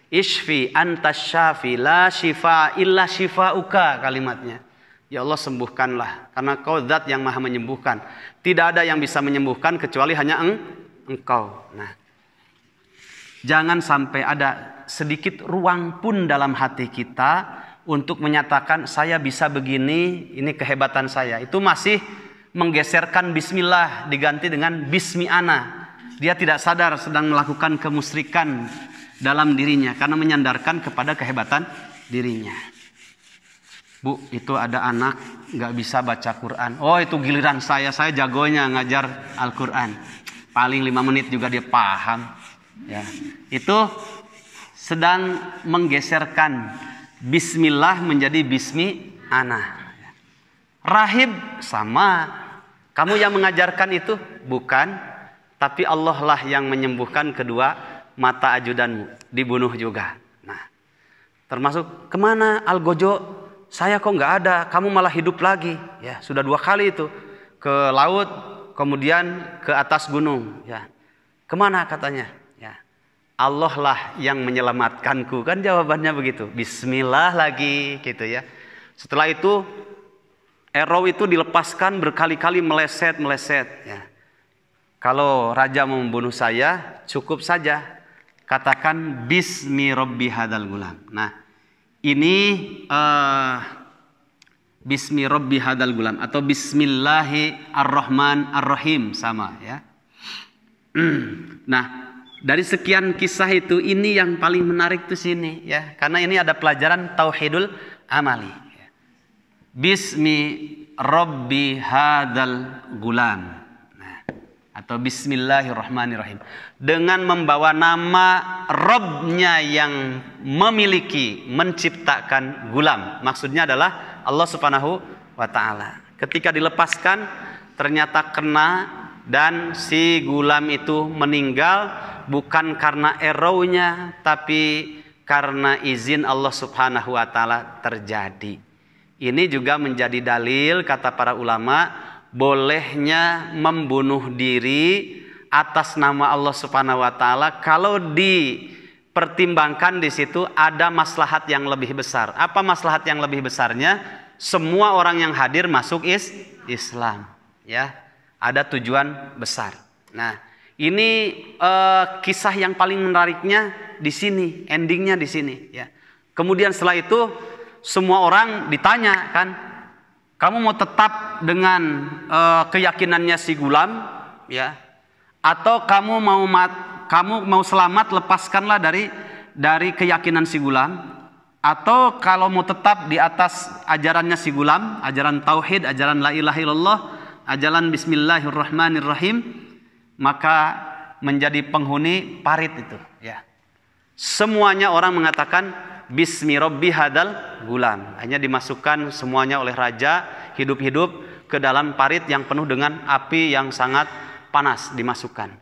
Ishfi anta syafi la syifa illa syifauka, kalimatnya. Ya Allah, sembuhkanlah, karena Kau zat yang maha menyembuhkan. Tidak ada yang bisa menyembuhkan kecuali hanya Engkau. Nah, jangan sampai ada sedikit ruang pun dalam hati kita untuk menyatakan saya bisa begini, ini kehebatan saya. Itu masih menggeserkan bismillah diganti dengan bismi ana. Dia tidak sadar sedang melakukan kemusyrikan dalam dirinya karena menyandarkan kepada kehebatan dirinya. Bu, itu ada anak nggak bisa baca Quran. Oh, itu giliran saya jagonya ngajar Al-Quran. Paling 5 menit juga dia paham. Ya, itu sedang menggeserkan bismillah menjadi bismi ana. Rahib sama, kamu yang mengajarkan itu bukan, tapi Allah lah yang menyembuhkan kedua mata ajudanmu, dibunuh juga. Nah, termasuk kemana Al-Gojo, saya kok nggak ada, kamu malah hidup lagi. Ya, sudah 2 kali itu ke laut, kemudian ke atas gunung. Ya, kemana katanya? Allah lah yang menyelamatkanku, kan jawabannya begitu. Bismillah lagi gitu ya. Setelah itu arrow itu dilepaskan berkali-kali meleset ya. Kalau raja mau membunuh saya, cukup saja katakan bismi rabbi hadzal gulam. Nah, ini bismi rabbi hadzal gulam atau bismillahirrahmanirrahim sama ya. Nah, dari sekian kisah itu, ini yang paling menarik tuh sini ya, karena ini ada pelajaran tauhidul amali. Bismi rabbi hadzal gulam. Nah, atau bismillahirrahmanirrahim. Dengan membawa nama Rabbnya yang memiliki, menciptakan gulam. Maksudnya adalah Allah Subhanahu wa ta'ala. Ketika dilepaskan ternyata kena dan si gulam itu meninggal. Bukan karena arrow-nya, tapi karena izin Allah Subhanahu wa ta'ala terjadi. Ini juga menjadi dalil, kata para ulama, bolehnya membunuh diri atas nama Allah Subhanahu wa ta'ala kalau dipertimbangkan di situ ada maslahat yang lebih besar. Apa maslahat yang lebih besarnya? Semua orang yang hadir masuk Islam ya. Ada tujuan besar. Nah, ini kisah yang paling menariknya di sini, endingnya di sini ya. Kemudian setelah itu semua orang ditanya kan, kamu mau tetap dengan keyakinannya si gulam ya, atau kamu mau selamat, lepaskanlah dari keyakinan si gulam. Atau kalau mau tetap di atas ajarannya si gulam, ajaran tauhid, ajaran la ilaha illallah, ajaran bismillahirrahmanirrahim, maka menjadi penghuni parit itu, ya. Semuanya orang mengatakan bismi rabbi hadal gulam. Hanya dimasukkan semuanya oleh raja hidup-hidup ke dalam parit yang penuh dengan api yang sangat panas, dimasukkan.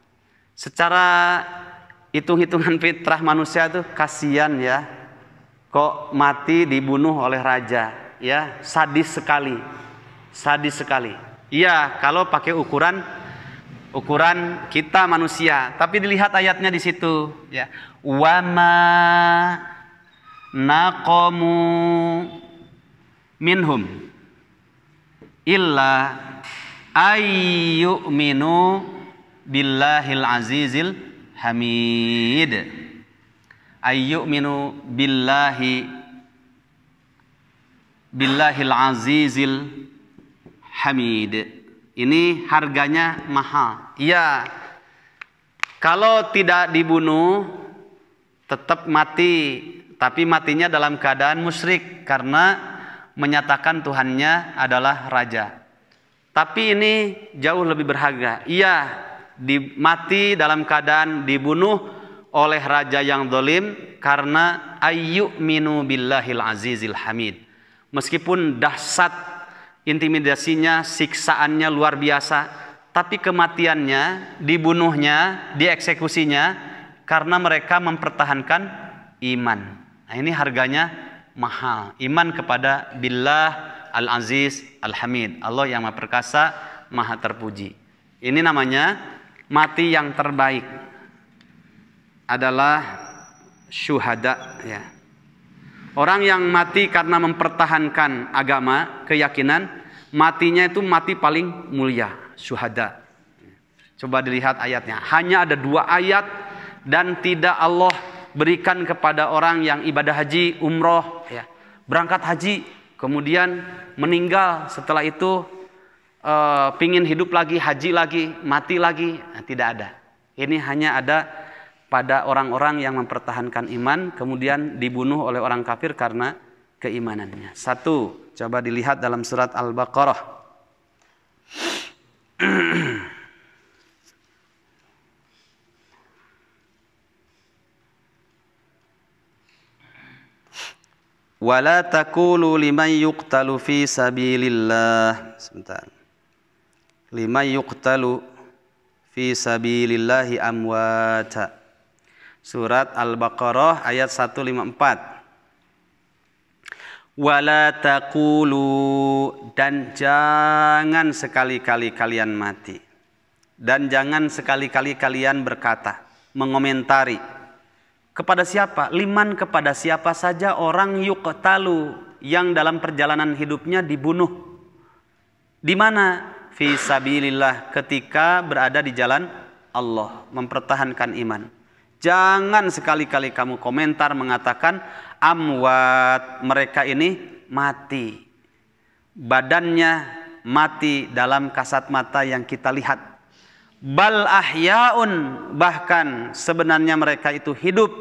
Secara hitung-hitungan fitrah manusia itu kasihan, ya. Kok mati dibunuh oleh raja, ya, sadis sekali. Sadis sekali. Iya, kalau pakai ukuran kita manusia, tapi dilihat ayatnya di situ, ya. Wama naqamu minhum illa ayyuminu billahil azizil hamid. Ayyuminu billahil azizil hamid. Ini harganya mahal. Iya. Kalau tidak dibunuh tetap mati, tapi matinya dalam keadaan musyrik karena menyatakan Tuhannya adalah raja. Tapi ini jauh lebih berharga. Iya, mati dalam keadaan dibunuh oleh raja yang zalim karena ayyuminu billahil azizil hamid. Meskipun dahsyat intimidasinya, siksaannya luar biasa, tapi kematiannya, dibunuhnya, dieksekusinya karena mereka mempertahankan iman. Nah, ini harganya mahal. Iman kepada billah al-aziz al-hamid, Allah yang maha perkasa, maha terpuji. Ini namanya mati yang terbaik adalah syuhada, ya. Orang yang mati karena mempertahankan agama, keyakinan, matinya itu mati paling mulia, syuhada. Coba dilihat ayatnya. Hanya ada 2 ayat dan tidak Allah berikan kepada orang yang ibadah haji, umroh, ya, berangkat haji, kemudian meninggal, setelah itu pingin hidup lagi, haji lagi, mati lagi. Nah, tidak ada. Ini hanya ada pada orang-orang yang mempertahankan iman kemudian dibunuh oleh orang kafir karena keimanannya. 1, coba dilihat dalam surat Al-Baqarah. Wala taqulu liman yuqtalu fi sabilillah. Sebentar. Liman yuqtalu fi sabilillahi amwata. Surat Al-Baqarah ayat 154. Wala taqulu, dan jangan sekali-kali kalian mati. Dan jangan sekali-kali kalian berkata, mengomentari. Kepada siapa? Liman, kepada siapa saja orang yuqtalu yang dalam perjalanan hidupnya dibunuh. Di mana? Fi sabilillah, ketika berada di jalan Allah, mempertahankan iman. Jangan sekali-kali kamu komentar mengatakan amwat, mereka ini mati. Badannya mati dalam kasat mata yang kita lihat. Bal ahyaun, bahkan sebenarnya mereka itu hidup.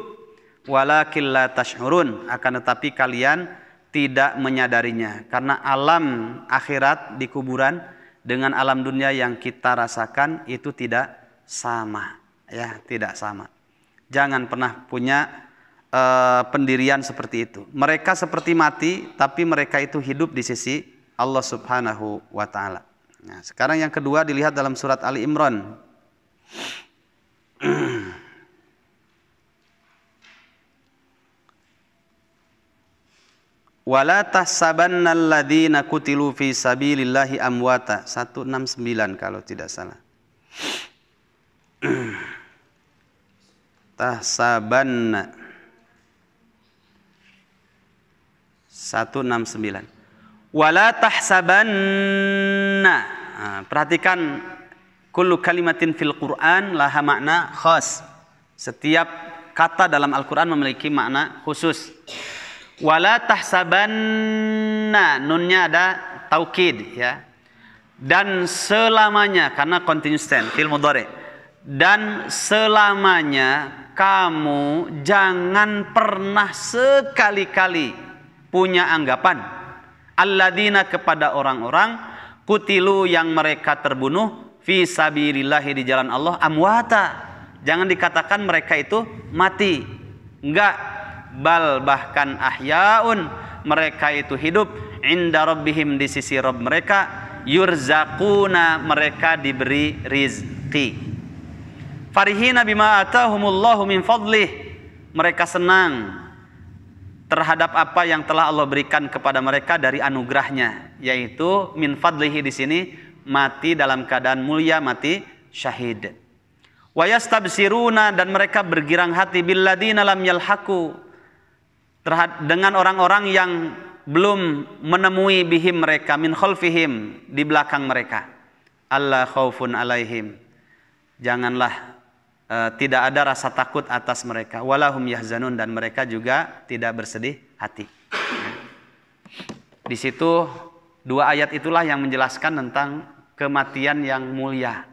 Walakin la tash'urun, akan tetapi kalian tidak menyadarinya. Karena alam akhirat di kuburan dengan alam dunia yang kita rasakan itu tidak sama, ya, tidak sama. Jangan pernah punya pendirian seperti itu. Mereka seperti mati, tapi mereka itu hidup di sisi Allah Subhanahu wa Ta'ala. Nah, sekarang yang kedua dilihat dalam surat Ali Imran. Wala tahsabannal ladzina qutilu fi sabilillahi amwata. 169 kalau tidak salah. Tahsabanna 169. Wala tahsabanna. Perhatikan kullu kalimatin fil Quran laha makna khas. Setiap kata dalam Al-Quran memiliki makna khusus. Wala tahsabanna, nunnya ada taukid, ya. Dan selamanya, karena continuous tense, fil mudhari. Dan selamanya kamu jangan pernah sekali-kali punya anggapan alladzina kepada orang-orang kutilu yang mereka terbunuh fi sabilillah di jalan Allah amwata. Jangan dikatakan mereka itu mati. Enggak, bal bahkan ahyaun, mereka itu hidup inda rabbihim di sisi Rabb mereka, yurzaquna mereka diberi rizki. Farihina bima atahumullahu min fadlih, mereka senang terhadap apa yang telah Allah berikan kepada mereka dari anugerahnya, yaitu min fadlihi di sini mati dalam keadaan mulia, mati syahid. Wa yastabsiruna, dan mereka bergirang hati billadina lam yalhaqu, dengan orang-orang yang belum menemui bihim mereka, min khalfihim di belakang mereka. Alla khaufun alaihim, janganlah tidak ada rasa takut atas mereka, walahum yahzanun, dan mereka juga tidak bersedih hati. Di situ dua ayat itulah yang menjelaskan tentang kematian yang mulia.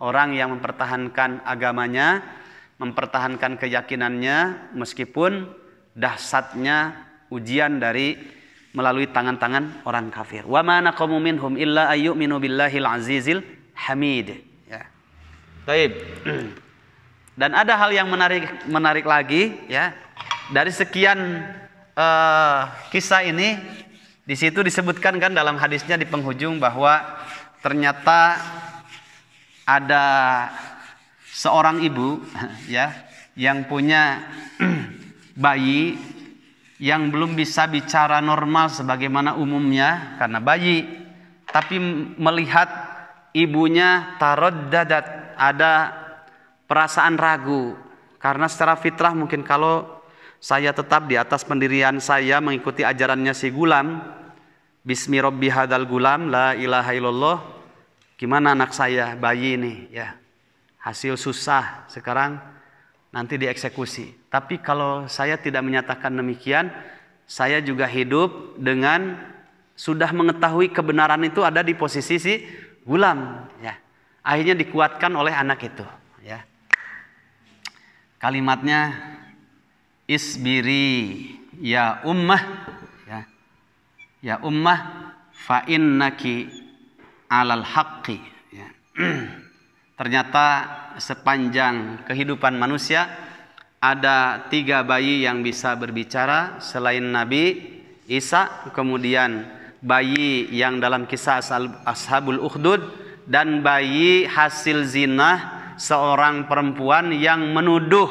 Orang yang mempertahankan agamanya, mempertahankan keyakinannya meskipun dahsyatnya ujian dari melalui tangan-tangan orang kafir. Wa ma naqamu minhum illa ayyuminu billahil azizil hamid. Ya. Baik. Dan ada hal yang menarik lagi, ya. Dari sekian kisah ini, di situ disebutkan kan dalam hadisnya di penghujung bahwa ternyata ada seorang ibu, ya, yang punya bayi yang belum bisa bicara normal sebagaimana umumnya karena bayi, tapi melihat ibunya taraddadat, ada perasaan ragu, karena secara fitrah mungkin kalau saya tetap di atas pendirian saya mengikuti ajarannya si gulam, bismi rabbi hadal gulam la ilaha illallah, gimana anak saya bayi ini, ya, hasil susah sekarang nanti dieksekusi. Tapi kalau saya tidak menyatakan demikian, saya juga hidup dengan sudah mengetahui kebenaran itu ada di posisi si gulam, ya. Akhirnya dikuatkan oleh anak itu, ya. Kalimatnya isbiri ya ummah, ya. Ya ummah fa innaki alal haqqi, ya. Ternyata sepanjang kehidupan manusia ada 3 bayi yang bisa berbicara selain Nabi Isa, kemudian bayi yang dalam kisah Ashabul Ukhdud, dan bayi hasil zina seorang perempuan yang menuduh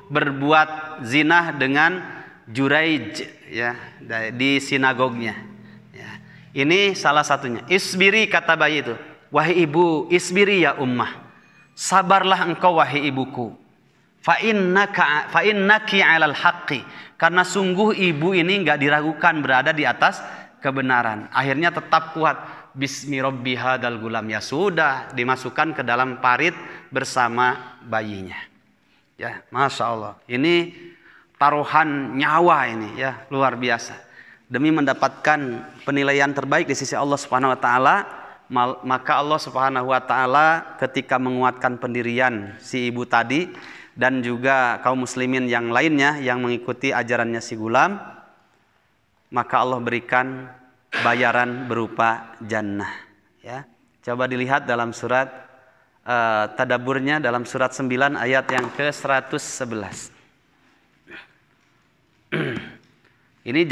berbuat zina dengan Juraij, ya, di sinagognya, ya. Ini salah satunya. Isbiri, kata bayi itu, wahai ibu, isbiri ya ummah, sabarlah engkau wahai ibuku, fa innaki alal haqqi, karena sungguh ibu ini enggak diragukan berada di atas kebenaran. Akhirnya tetap kuat, bismi rabbi hadal gulam, ya sudah, dimasukkan ke dalam parit bersama bayinya, ya. Masya Allah, ini taruhan nyawa ini, ya, luar biasa. Demi mendapatkan penilaian terbaik di sisi Allah Subhanahu wa taala, maka Allah Subhanahu wa taala ketika menguatkan pendirian si ibu tadi dan juga kaum muslimin yang lainnya yang mengikuti ajarannya si gulam, maka Allah berikan bayaran berupa jannah, ya. Coba dilihat dalam surat tadaburnya, dalam surat 9 ayat yang ke-111. Ini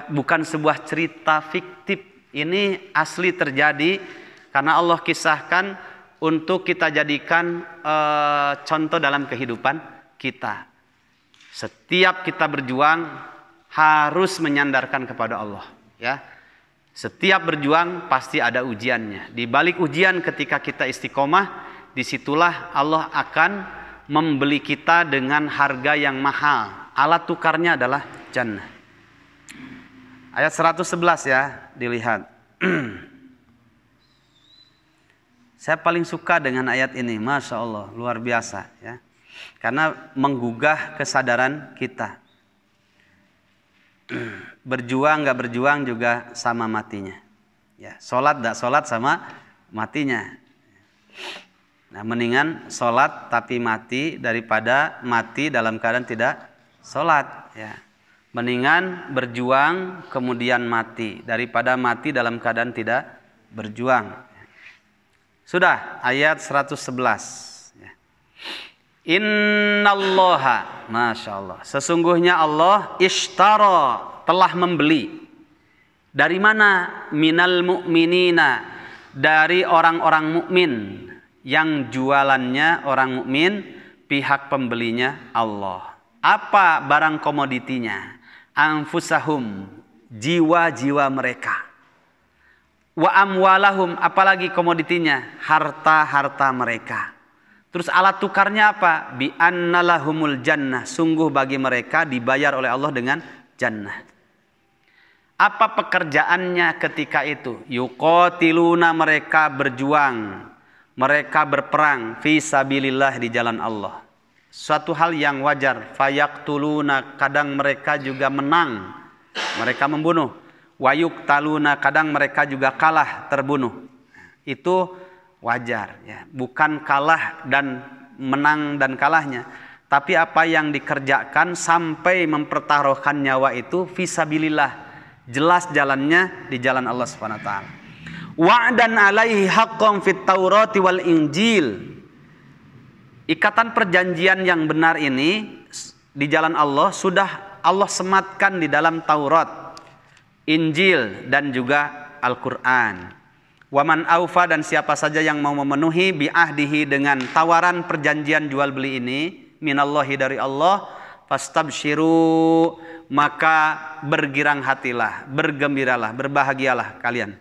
bukan sebuah cerita fiktif, ini asli terjadi karena Allah kisahkan untuk kita jadikan contoh dalam kehidupan kita. Setiap kita berjuang harus menyandarkan kepada Allah, ya. Setiap berjuang pasti ada ujiannya. Di balik ujian ketika kita istiqomah, disitulah Allah akan membeli kita dengan harga yang mahal. Alat tukarnya adalah jannah. Ayat 111, ya, dilihat. Saya paling suka dengan ayat ini, Masya Allah, luar biasa, ya. Karena menggugah kesadaran kita. Berjuang gak berjuang juga sama matinya, ya. Sholat gak sholat sama matinya. Nah, mendingan sholat tapi mati daripada mati dalam keadaan tidak sholat. Ya. Mendingan berjuang kemudian mati daripada mati dalam keadaan tidak berjuang. Sudah, ayat 111. Innallaha, Masya Allah, sesungguhnya Allah ishtara, telah membeli. Dari mana? Minal mu'minina, dari orang-orang mukmin. Yang jualannya orang mukmin, pihak pembelinya Allah. Apa barang komoditinya? Anfusahum, jiwa-jiwa mereka. Wa amwalahum, apalagi komoditinya? Harta-harta mereka. Terus alat tukarnya apa? Bi annalahumul jannah, sungguh bagi mereka dibayar oleh Allah dengan jannah. Apa pekerjaannya ketika itu? Yuqatiluna, mereka berjuang, mereka berperang fi sabilillah, di jalan Allah. Suatu hal yang wajar. Fayaqtuluna, kadang mereka juga menang, mereka membunuh. Wayuqtaluna, kadang mereka juga kalah, terbunuh. Itu wajar, ya. Bukan kalah dan menang dan kalahnya, tapi apa yang dikerjakan sampai mempertaruhkan nyawa itu fisabilillah, jelas jalannya di jalan Allah Subhanahu wa taala. Wa'dan alaihi haqqan fit Taurati wal Injil. Ikatan perjanjian yang benar ini di jalan Allah sudah Allah sematkan di dalam Taurat, Injil dan juga Al-Qur'an. Waman aufa, dan siapa saja yang mau memenuhi bi'ahdihi, dengan tawaran perjanjian jual beli ini, minallahi, dari Allah, fastabsyiru, maka bergirang hatilah, bergembiralah, berbahagialah kalian.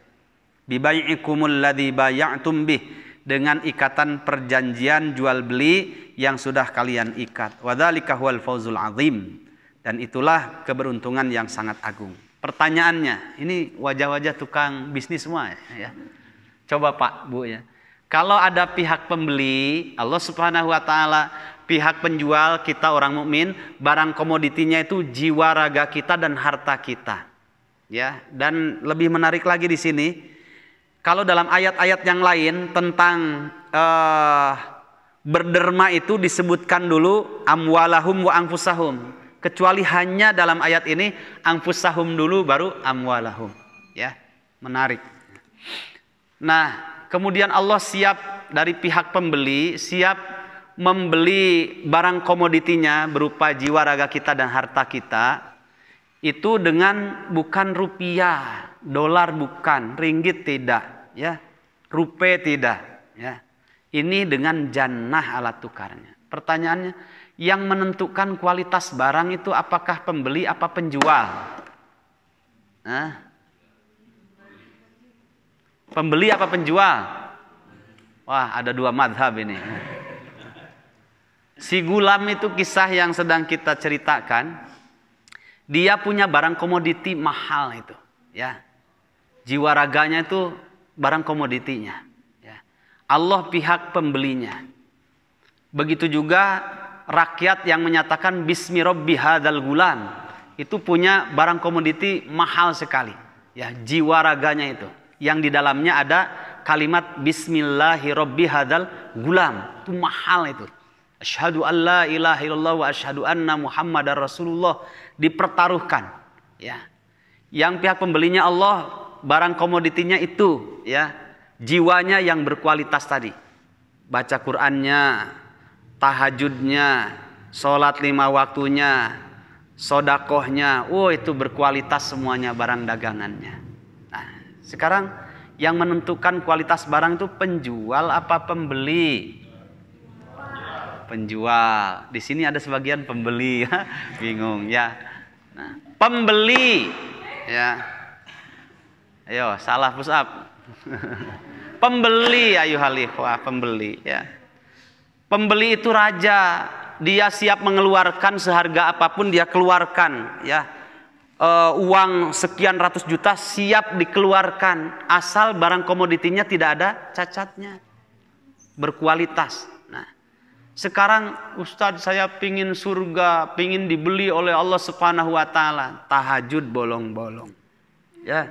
Bibai'ikumul ladzi bay'atum bih, dengan ikatan perjanjian jual beli yang sudah kalian ikat. Wadzalika huwal fawzul azim, dan itulah keberuntungan yang sangat agung. Pertanyaannya, ini wajah-wajah tukang bisnis semua, ya. Coba Pak, Bu, ya. Kalau ada pihak pembeli, Allah Subhanahu wa taala, pihak penjual, kita orang mukmin, barang komoditinya itu jiwa raga kita dan harta kita. Ya, dan lebih menarik lagi di sini, kalau dalam ayat-ayat yang lain tentang berderma itu disebutkan dulu amwalahum wa anfusahum. Kecuali hanya dalam ayat ini anfusahum dulu baru amwalahum. Ya, menarik. Nah, kemudian Allah siap dari pihak pembeli, siap membeli barang komoditinya berupa jiwa raga kita dan harta kita, itu dengan bukan rupiah, dolar bukan, ringgit tidak, ya, rupiah tidak, ya. Ini dengan jannah alat tukarnya. Pertanyaannya, yang menentukan kualitas barang itu apakah pembeli apa penjual? Nah, pembeli apa penjual? Wah, ada dua madhab ini. Si Gulam itu kisah yang sedang kita ceritakan. Dia punya barang komoditi mahal itu, ya. Jiwa raganya itu barang komoditinya, ya. Allah pihak pembelinya. Begitu juga rakyat yang menyatakan bismi rabbi hadzal gulam, itu punya barang komoditi mahal sekali, ya, jiwa raganya itu. Yang di dalamnya ada kalimat bismillahi rabbi hadzal gulam, itu mahal itu. Asyhadu an la ilaha illallah wa asyhadu anna muhammadar rasulullah, dipertaruhkan, ya. Yang pihak pembelinya Allah, barang komoditinya itu, ya, jiwanya yang berkualitas tadi. Baca Qur'annya, tahajudnya, sholat 5 waktunya, sodakohnya, itu berkualitas semuanya barang dagangannya. Nah, sekarang yang menentukan kualitas barang itu penjual apa pembeli? Penjual. Di sini ada sebagian pembeli, ya. Bingung, ya. Nah, pembeli, ya. Ayo, salah push up. Pembeli, ayuhal ikhwah, pembeli, ya. Pembeli itu raja, dia siap mengeluarkan seharga apapun dia keluarkan, ya. Uang sekian ratus juta siap dikeluarkan asal barang komoditinya tidak ada cacatnya, berkualitas. Nah, sekarang Ustadz, saya pingin surga, pingin dibeli oleh Allah Subhanahu wa taala, tahajud bolong-bolong, ya.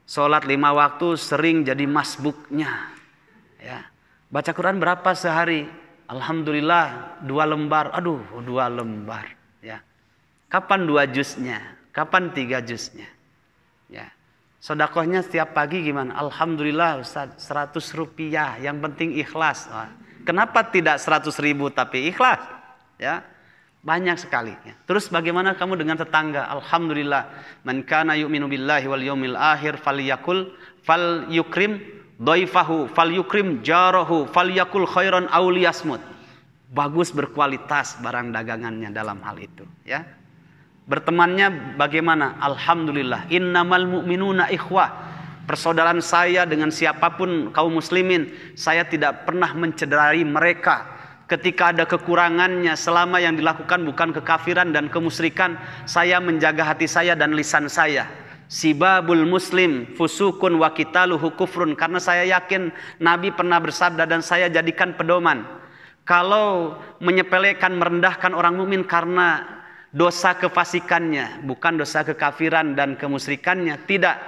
Sholat 5 waktu sering jadi masbuknya, ya. Baca Quran berapa sehari? Alhamdulillah 2 lembar. Aduh, 2 lembar. Ya. Kapan 2 juznya? Kapan 3 juznya? Ya. Sedekahnya setiap pagi gimana? Alhamdulillah Ustaz, 100 rupiah. Yang penting ikhlas. Wah, kenapa tidak 100.000 tapi ikhlas? Ya. Banyak sekali. Ya. Terus bagaimana kamu dengan tetangga? Alhamdulillah. Man kana yu'minu billahi wal yawmil akhir falyukrim dhaifahu falyukrim jarahu falyakul khairan aw liyasmut. Bagus, berkualitas barang dagangannya dalam hal itu, ya. Bertemannya bagaimana? Alhamdulillah. Innamal mu'minuna ikhwah. Persaudaraan saya dengan siapapun kaum muslimin, saya tidak pernah mencederai mereka. Ketika ada kekurangannya, selama yang dilakukan bukan kekafiran dan kemusyrikan, saya menjaga hati saya dan lisan saya. Sibabul muslim fusukun wa qitaluhu kufrun. Karena saya yakin Nabi pernah bersabda dan saya jadikan pedoman. Kalau menyepelekan, merendahkan orang mukmin karena dosa kefasikannya, bukan dosa kekafiran dan kemusyrikannya, tidak.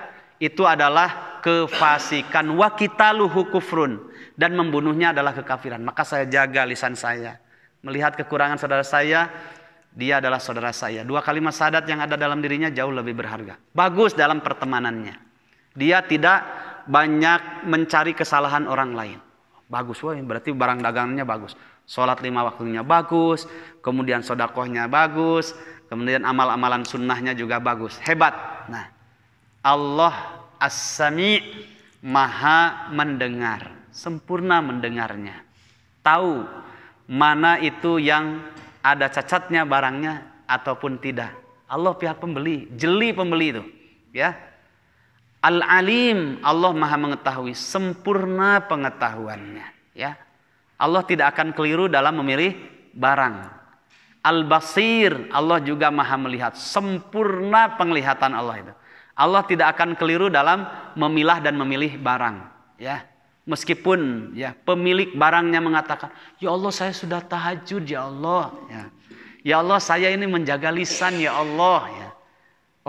Itu adalah kefasikan. Wa qitaluhu kufrun. Dan membunuhnya adalah kekafiran. Maka saya jaga lisan saya. Melihat kekurangan saudara saya, dia adalah saudara saya. 2 kalimat syahadat yang ada dalam dirinya jauh lebih berharga. Bagus dalam pertemanannya. Dia tidak banyak mencari kesalahan orang lain. Bagus, wah, berarti barang dagangannya bagus. Sholat 5 waktunya bagus. Kemudian sedekahnya bagus. Kemudian amal-amalan sunnahnya juga bagus. Hebat. Nah, Allah As-Sami' Maha mendengar. Sempurna mendengarnya. Tahu mana itu yang ada cacatnya barangnya ataupun tidak. Allah pihak pembeli, jeli pembeli itu, ya. Al-Alim, Allah Maha mengetahui, sempurna pengetahuannya, ya. Allah tidak akan keliru dalam memilih barang. Al-Basir, Allah juga Maha melihat, sempurna penglihatan Allah itu. Allah tidak akan keliru dalam memilah dan memilih barang, ya. Meskipun ya pemilik barangnya mengatakan, ya Allah saya sudah tahajud ya Allah, ya Allah saya ini menjaga lisan ya Allah, ya.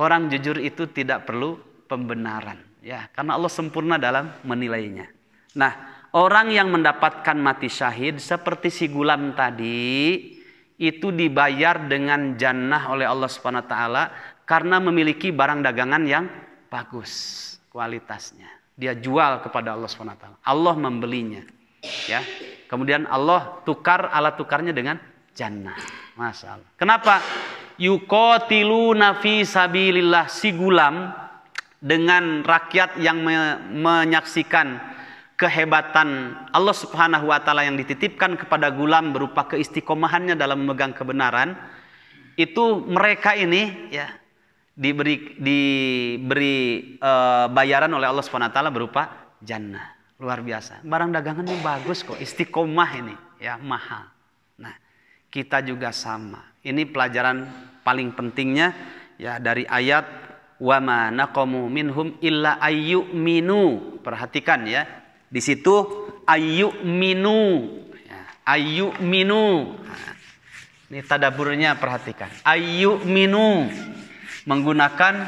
Orang jujur itu tidak perlu pembenaran, ya, karena Allah sempurna dalam menilainya. Nah, orang yang mendapatkan mati syahid seperti si gulam tadi itu dibayar dengan jannah oleh Allah Subhanahu wa taala karena memiliki barang dagangan yang bagus kualitasnya. Dia jual kepada Allah SWT. Allah membelinya, ya. Kemudian Allah tukar alat tukarnya dengan jannah. Masya Allah. Kenapa? Yuqatiluna fi sabilillah. Si gulam dengan rakyat yang menyaksikan kehebatan Allah Subhanahu wa taala yang dititipkan kepada gulam berupa keistiqomahannya dalam memegang kebenaran, itu mereka ini, ya, diberi bayaran oleh Allah Subhanahu wa taala berupa jannah. Luar biasa. Barang dagangannya bagus kok, istiqomah ini, ya, mahal. Nah, kita juga sama. Ini pelajaran paling pentingnya, ya, dari ayat wa ma naqamu minhum illa ayyuminu. Perhatikan, ya. Di situ ayyuminu, ya, ayyuminu. Nah, ini tadaburnya perhatikan. Ayyuminu menggunakan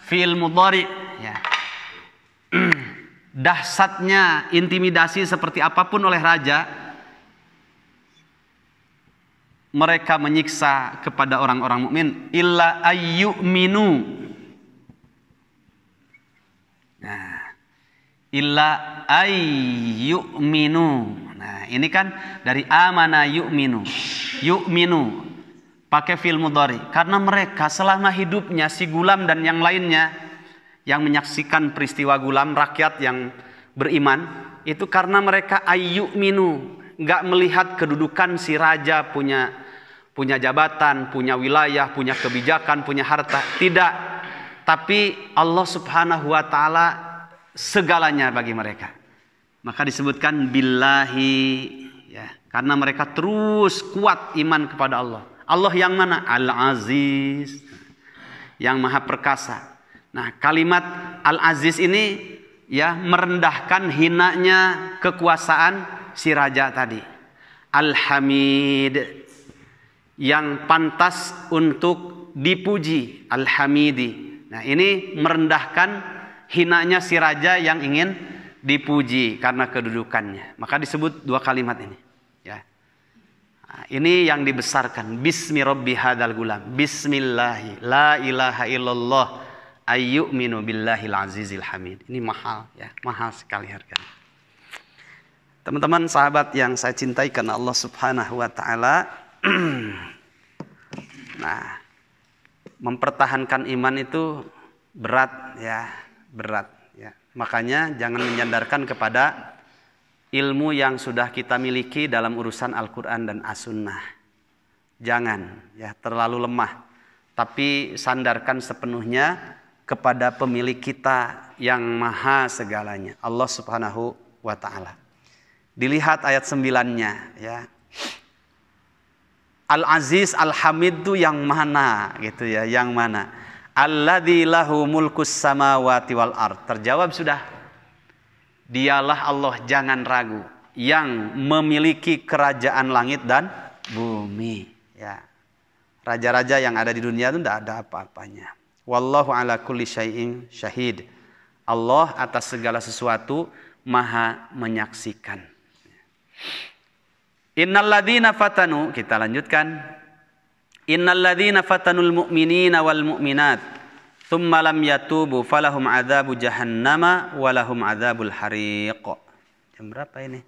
fi'il mudhari, ya. Dahsyatnya intimidasi seperti apapun oleh raja, mereka menyiksa kepada orang-orang mukmin illa ayyuminu. Nah, illa ayyuminu. Nah, ini kan dari amana yu'minu. Yu'minu pakai fi'il mudhari karena mereka selama hidupnya si gulam dan yang lainnya yang menyaksikan peristiwa gulam, rakyat yang beriman, itu karena mereka ayyuminu, enggak melihat kedudukan si raja punya jabatan, punya wilayah, punya kebijakan, punya harta, tidak. Tapi Allah Subhanahu wa taala segalanya bagi mereka. Maka disebutkan billahi, ya, karena mereka terus kuat iman kepada Allah. Allah yang mana? Al-Aziz, yang maha perkasa. Nah, kalimat Al-Aziz ini, ya, merendahkan hinanya kekuasaan si raja tadi. Al-Hamid, yang pantas untuk dipuji. Al-Hamidi. Nah, ini merendahkan hinanya si raja yang ingin dipuji karena kedudukannya. Maka disebut dua kalimat ini. Ya. Nah, ini yang dibesarkan. Bismi Rabbi hadal gulam. Bismillahi la ilaha illallah ayyuminu billahil azizil hamid. Ini mahal ya, mahal sekali harganya. Teman-teman sahabat yang saya cintai karena Allah Subhanahu wa taala. Nah, mempertahankan iman itu berat ya, berat ya. Makanya jangan menyandarkan kepada ilmu yang sudah kita miliki dalam urusan Al-Qur'an dan As-Sunnah. Jangan ya, terlalu lemah. Tapi sandarkan sepenuhnya kepada pemilik kita yang maha segalanya, Allah Subhanahu wa taala. Dilihat ayat 9-nya ya. Al-Aziz Al-Hamid itu yang mana gitu ya, yang mana? Alladzi lahu mulkus samawati wal ard. Terjawab sudah. Dialah Allah, jangan ragu, yang memiliki kerajaan langit dan bumi ya. Raja-raja yang ada di dunia itu tidak ada apa-apanya. Wallahu ala kulli syai'in syahid. Allah atas segala sesuatu maha menyaksikan. Innalladzina fatanu, kita lanjutkan. Innalladzina fatanul mu'minina wal mu'minat tsumma lam yatubu falahum adzabu jahannama walahum adzabul hariq. Jam berapa ini?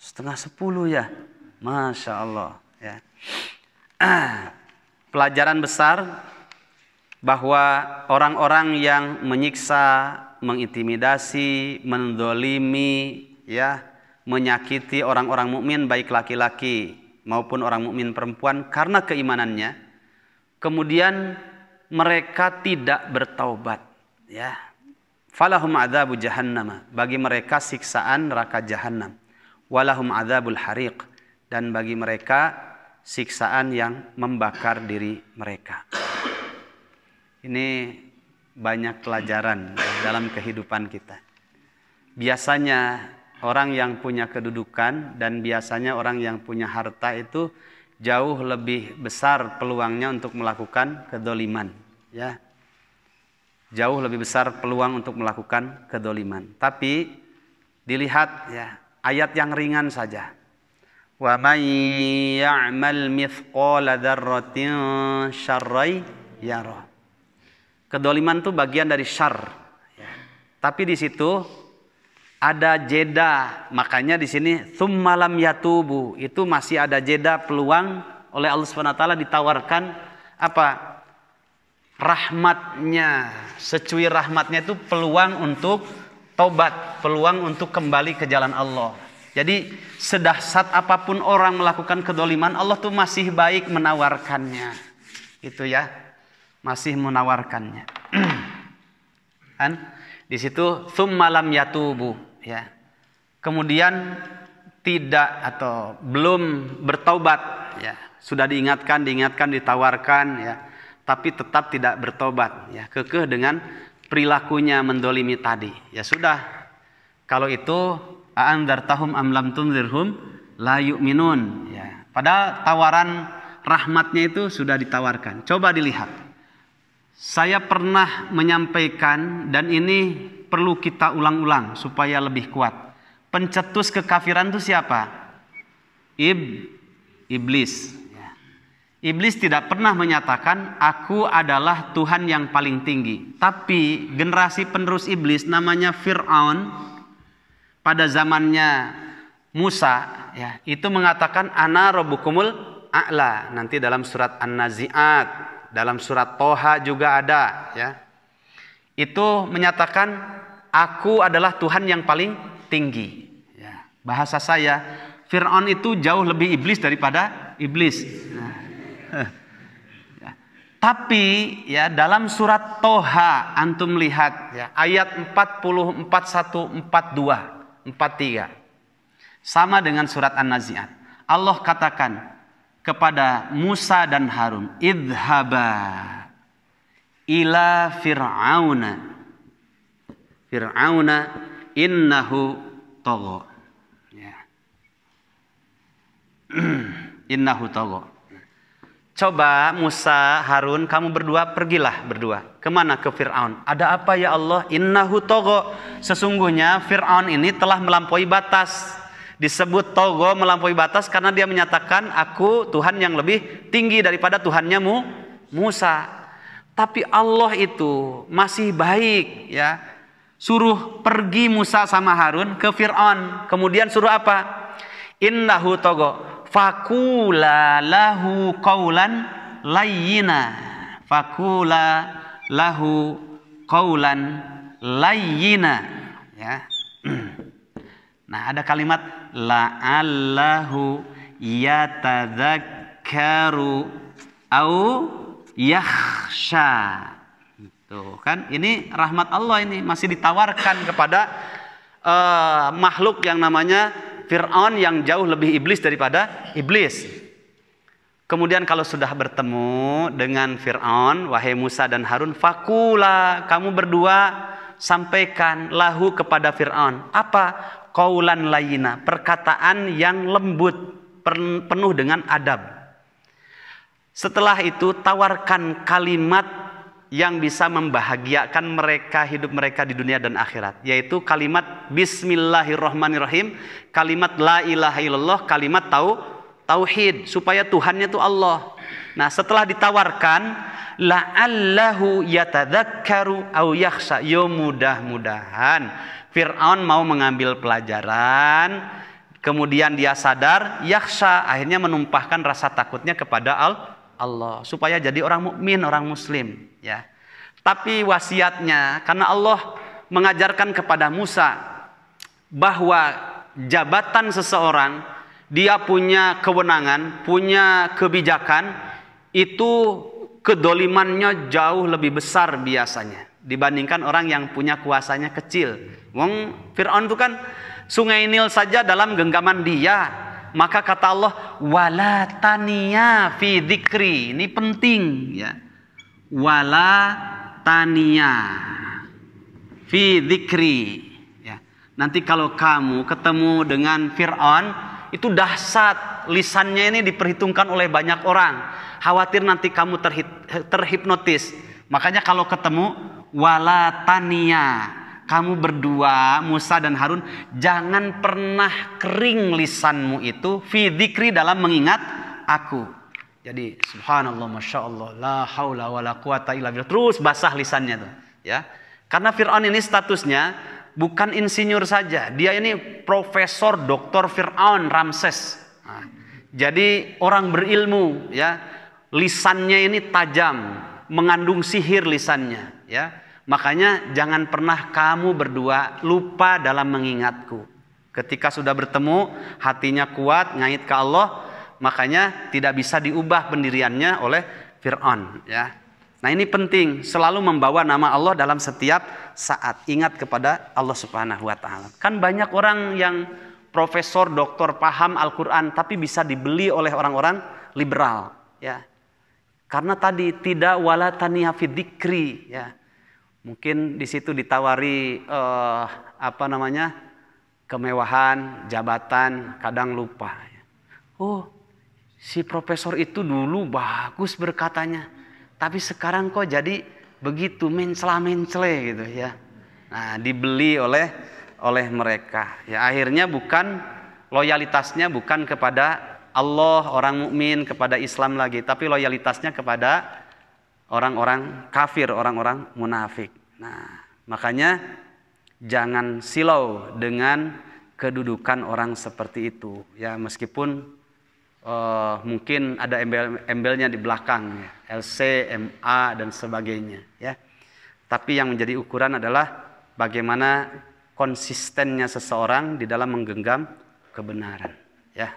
9:30 ya. Masya Allah ya. Pelajaran besar bahwa orang-orang yang menyiksa, mengintimidasi, mendolimi ya, menyakiti orang-orang mukmin baik laki-laki maupun orang mukmin perempuan karena keimanannya, kemudian mereka tidak bertaubat ya. Falahum adzabu jahannam, bagi mereka siksaan neraka jahanam. Walahum adzabul hariq, dan bagi mereka siksaan yang membakar diri mereka. Ini banyak pelajaran dalam kehidupan kita. Biasanya orang yang punya kedudukan dan biasanya orang yang punya harta itu jauh lebih besar peluangnya untuk melakukan kedoliman ya. Jauh lebih besar peluang untuk melakukan kedoliman. Tapi dilihat ya, ayat yang ringan saja. Wa may ya'mal mithqala dzarratin syarran yarah. Kedoliman itu bagian dari syar ya. Tapi di situ ada jeda, makanya di sini tsumma lam yatubu, itu masih ada jeda peluang oleh Allah Subhanahu wa taala ditawarkan apa? Rahmatnya, secuil rahmatnya itu peluang untuk tobat, peluang untuk kembali ke jalan Allah. Jadi sedahsyat apapun orang melakukan kedoliman, Allah tuh masih baik menawarkannya. Itu ya, masih menawarkannya. Kan? Di situ tsumma lam yatubu ya. Kemudian tidak atau belum bertobat ya. Sudah diingatkan, ditawarkan ya, tapi tetap tidak bertobat ya. Kekeh dengan perilakunya mendolimi tadi. Ya sudah. Kalau itu a'andzartahum am lam tunzirhum la yu'minun ya. Padahal tawaran rahmatnya itu sudah ditawarkan. Coba dilihat. Saya pernah menyampaikan dan ini perlu kita ulang-ulang supaya lebih kuat. Pencetus kekafiran itu siapa? Iblis. Iblis tidak pernah menyatakan aku adalah Tuhan yang paling tinggi. Tapi generasi penerus iblis namanya Fir'aun pada zamannya Musa ya, itu mengatakan ana rabbukumul a'la. Nanti dalam surat An-Nazi'at, dalam surat Toha juga ada ya. Itu menyatakan aku adalah Tuhan yang paling tinggi ya. Bahasa saya, Fir'aun itu jauh lebih iblis daripada iblis. Ya. Tapi ya dalam surat Toha antum lihat ya, ayat 40, 41, 42, 43 sama dengan surat An-Nazi'at. Allah katakan kepada Musa dan Harun, idhaba ila fir'auna innahu tagha ya. Innahu tagha. Coba Musa, Harun, kamu berdua pergilah berdua. Kemana? Ke Fir'aun. Ada apa ya Allah? Innahu togo. Sesungguhnya Fir'aun ini telah melampaui batas. Disebut togo, melampaui batas, karena dia menyatakan aku Tuhan yang lebih tinggi daripada Tuhannya Musa. Tapi Allah itu masih baik, ya. Suruh pergi Musa sama Harun ke Fir'aun. Kemudian suruh apa? Innahu togo. Fakula lahu qaulan layyina. Fakula lahu qaulan layyina, ya. Nah, ada kalimat la'allahu yatadzakkaru au yakhsha. Tuh kan, ini rahmat Allah, ini masih ditawarkan kepada makhluk yang namanya Fir'aun yang jauh lebih iblis daripada iblis. Kemudian kalau sudah bertemu dengan Fir'aun, wahai Musa dan Harun, fakula, kamu berdua sampaikan lahu kepada Fir'aun. Apa? Qaulan layyina, perkataan yang lembut, penuh dengan adab. Setelah itu tawarkan kalimat yang bisa membahagiakan mereka, hidup mereka di dunia dan akhirat, yaitu kalimat Bismillahirrahmanirrahim, kalimat la ilaha illallah, kalimat tauhid, supaya Tuhannya itu Allah. Nah, setelah ditawarkan la'allahu yatadzakkaru au yakhsha, yo mudah-mudahan Fir'aun mau mengambil pelajaran, kemudian dia sadar, yakhsha, akhirnya menumpahkan rasa takutnya kepada Allah, supaya jadi orang mukmin, orang muslim, ya. Tapi wasiatnya, karena Allah mengajarkan kepada Musa bahwa jabatan seseorang, dia punya kewenangan, punya kebijakan, itu kedolimannya jauh lebih besar biasanya dibandingkan orang yang punya kuasanya kecil. Wong Fir'aun itu kan Sungai Nil saja dalam genggaman dia. Maka kata Allah, wala taniya fi dzikri. Ini penting, ya. Wala taniya fi dzikri, ya. Nanti kalau kamu ketemu dengan Fir'aun, itu dahsyat, lisannya ini diperhitungkan oleh banyak orang. Khawatir nanti kamu terhipnotis. Makanya kalau ketemu wala taniya, kamu berdua, Musa dan Harun, jangan pernah kering lisanmu itu fi dzikri, dalam mengingat aku. Jadi subhanallah, masya Allah, la haula wala quwata illa billah, terus basah lisannya tuh, ya. Karena Fir'aun ini statusnya bukan insinyur saja, dia ini profesor doktor Fir'aun Ramses. Nah, jadi orang berilmu, ya. Lisannya ini tajam, mengandung sihir lisannya, ya. Makanya jangan pernah kamu berdua lupa dalam mengingatku. Ketika sudah bertemu, hatinya kuat, ngait ke Allah, makanya tidak bisa diubah pendiriannya oleh Fir'aun, ya. Nah, ini penting, selalu membawa nama Allah dalam setiap saat. Ingat kepada Allah Subhanahu wa taala. Kan banyak orang yang profesor, doktor, paham Al-Qur'an, tapi bisa dibeli oleh orang-orang liberal, ya. Karena tadi tidak wala taniya fi dzikri, ya. Mungkin di situ ditawari kemewahan, jabatan, kadang lupa. Oh, si profesor itu dulu bagus berkatanya, tapi sekarang kok jadi begitu, mencela-mencele gitu, ya. Nah, dibeli oleh mereka. Ya, akhirnya bukan loyalitasnya bukan kepada Allah, orang mukmin, kepada Islam lagi, tapi loyalitasnya kepada orang-orang kafir, orang-orang munafik. Nah, makanya jangan silau dengan kedudukan orang seperti itu, ya. Meskipun mungkin ada embel-embelnya di belakang, ya. LC, MA dan sebagainya, ya. Tapi yang menjadi ukuran adalah bagaimana konsistennya seseorang di dalam menggenggam kebenaran, ya.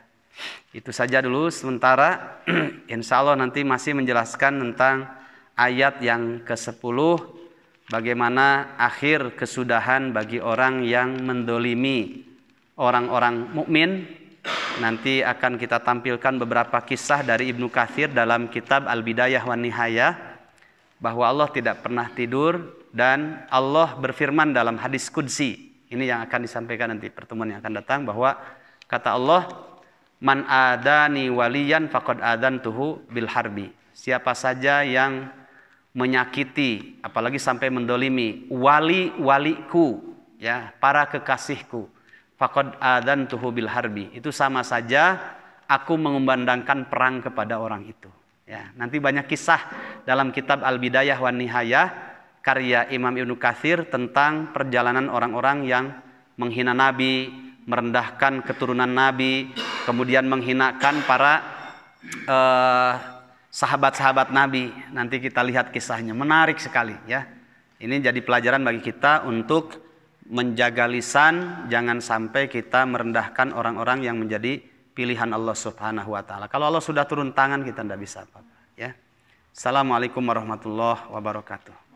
Itu saja dulu sementara. Insya Allah nanti masih menjelaskan tentang ayat yang ke-10, bagaimana akhir kesudahan bagi orang yang mendolimi orang-orang mukmin. Nanti akan kita tampilkan beberapa kisah dari Ibnu Katsir dalam kitab Al-Bidayah wan Nihayah, bahwa Allah tidak pernah tidur, dan Allah berfirman dalam hadis qudsi. Ini yang akan disampaikan nanti pertemuan yang akan datang, bahwa kata Allah, Man adani waliyan faqad adantuhu bil harbi. Siapa saja yang menyakiti, apalagi sampai mendolimi wali-waliku, ya, para kekasihku, faqad adantuhu bil harbi. Itu sama saja aku mengumandangkan perang kepada orang itu. Ya, nanti banyak kisah dalam kitab Al-Bidayah wan Nihayah karya Imam Ibnu Katsir tentang perjalanan orang-orang yang menghina Nabi, merendahkan keturunan Nabi, kemudian menghinakan para sahabat-sahabat Nabi. Nanti kita lihat kisahnya, menarik sekali ya. Ini jadi pelajaran bagi kita untuk menjaga lisan, jangan sampai kita merendahkan orang-orang yang menjadi pilihan Allah Subhanahu wa taala. Kalau Allah sudah turun tangan, kita tidak bisa apa-apa ya. Assalamualaikum warahmatullahi wabarakatuh.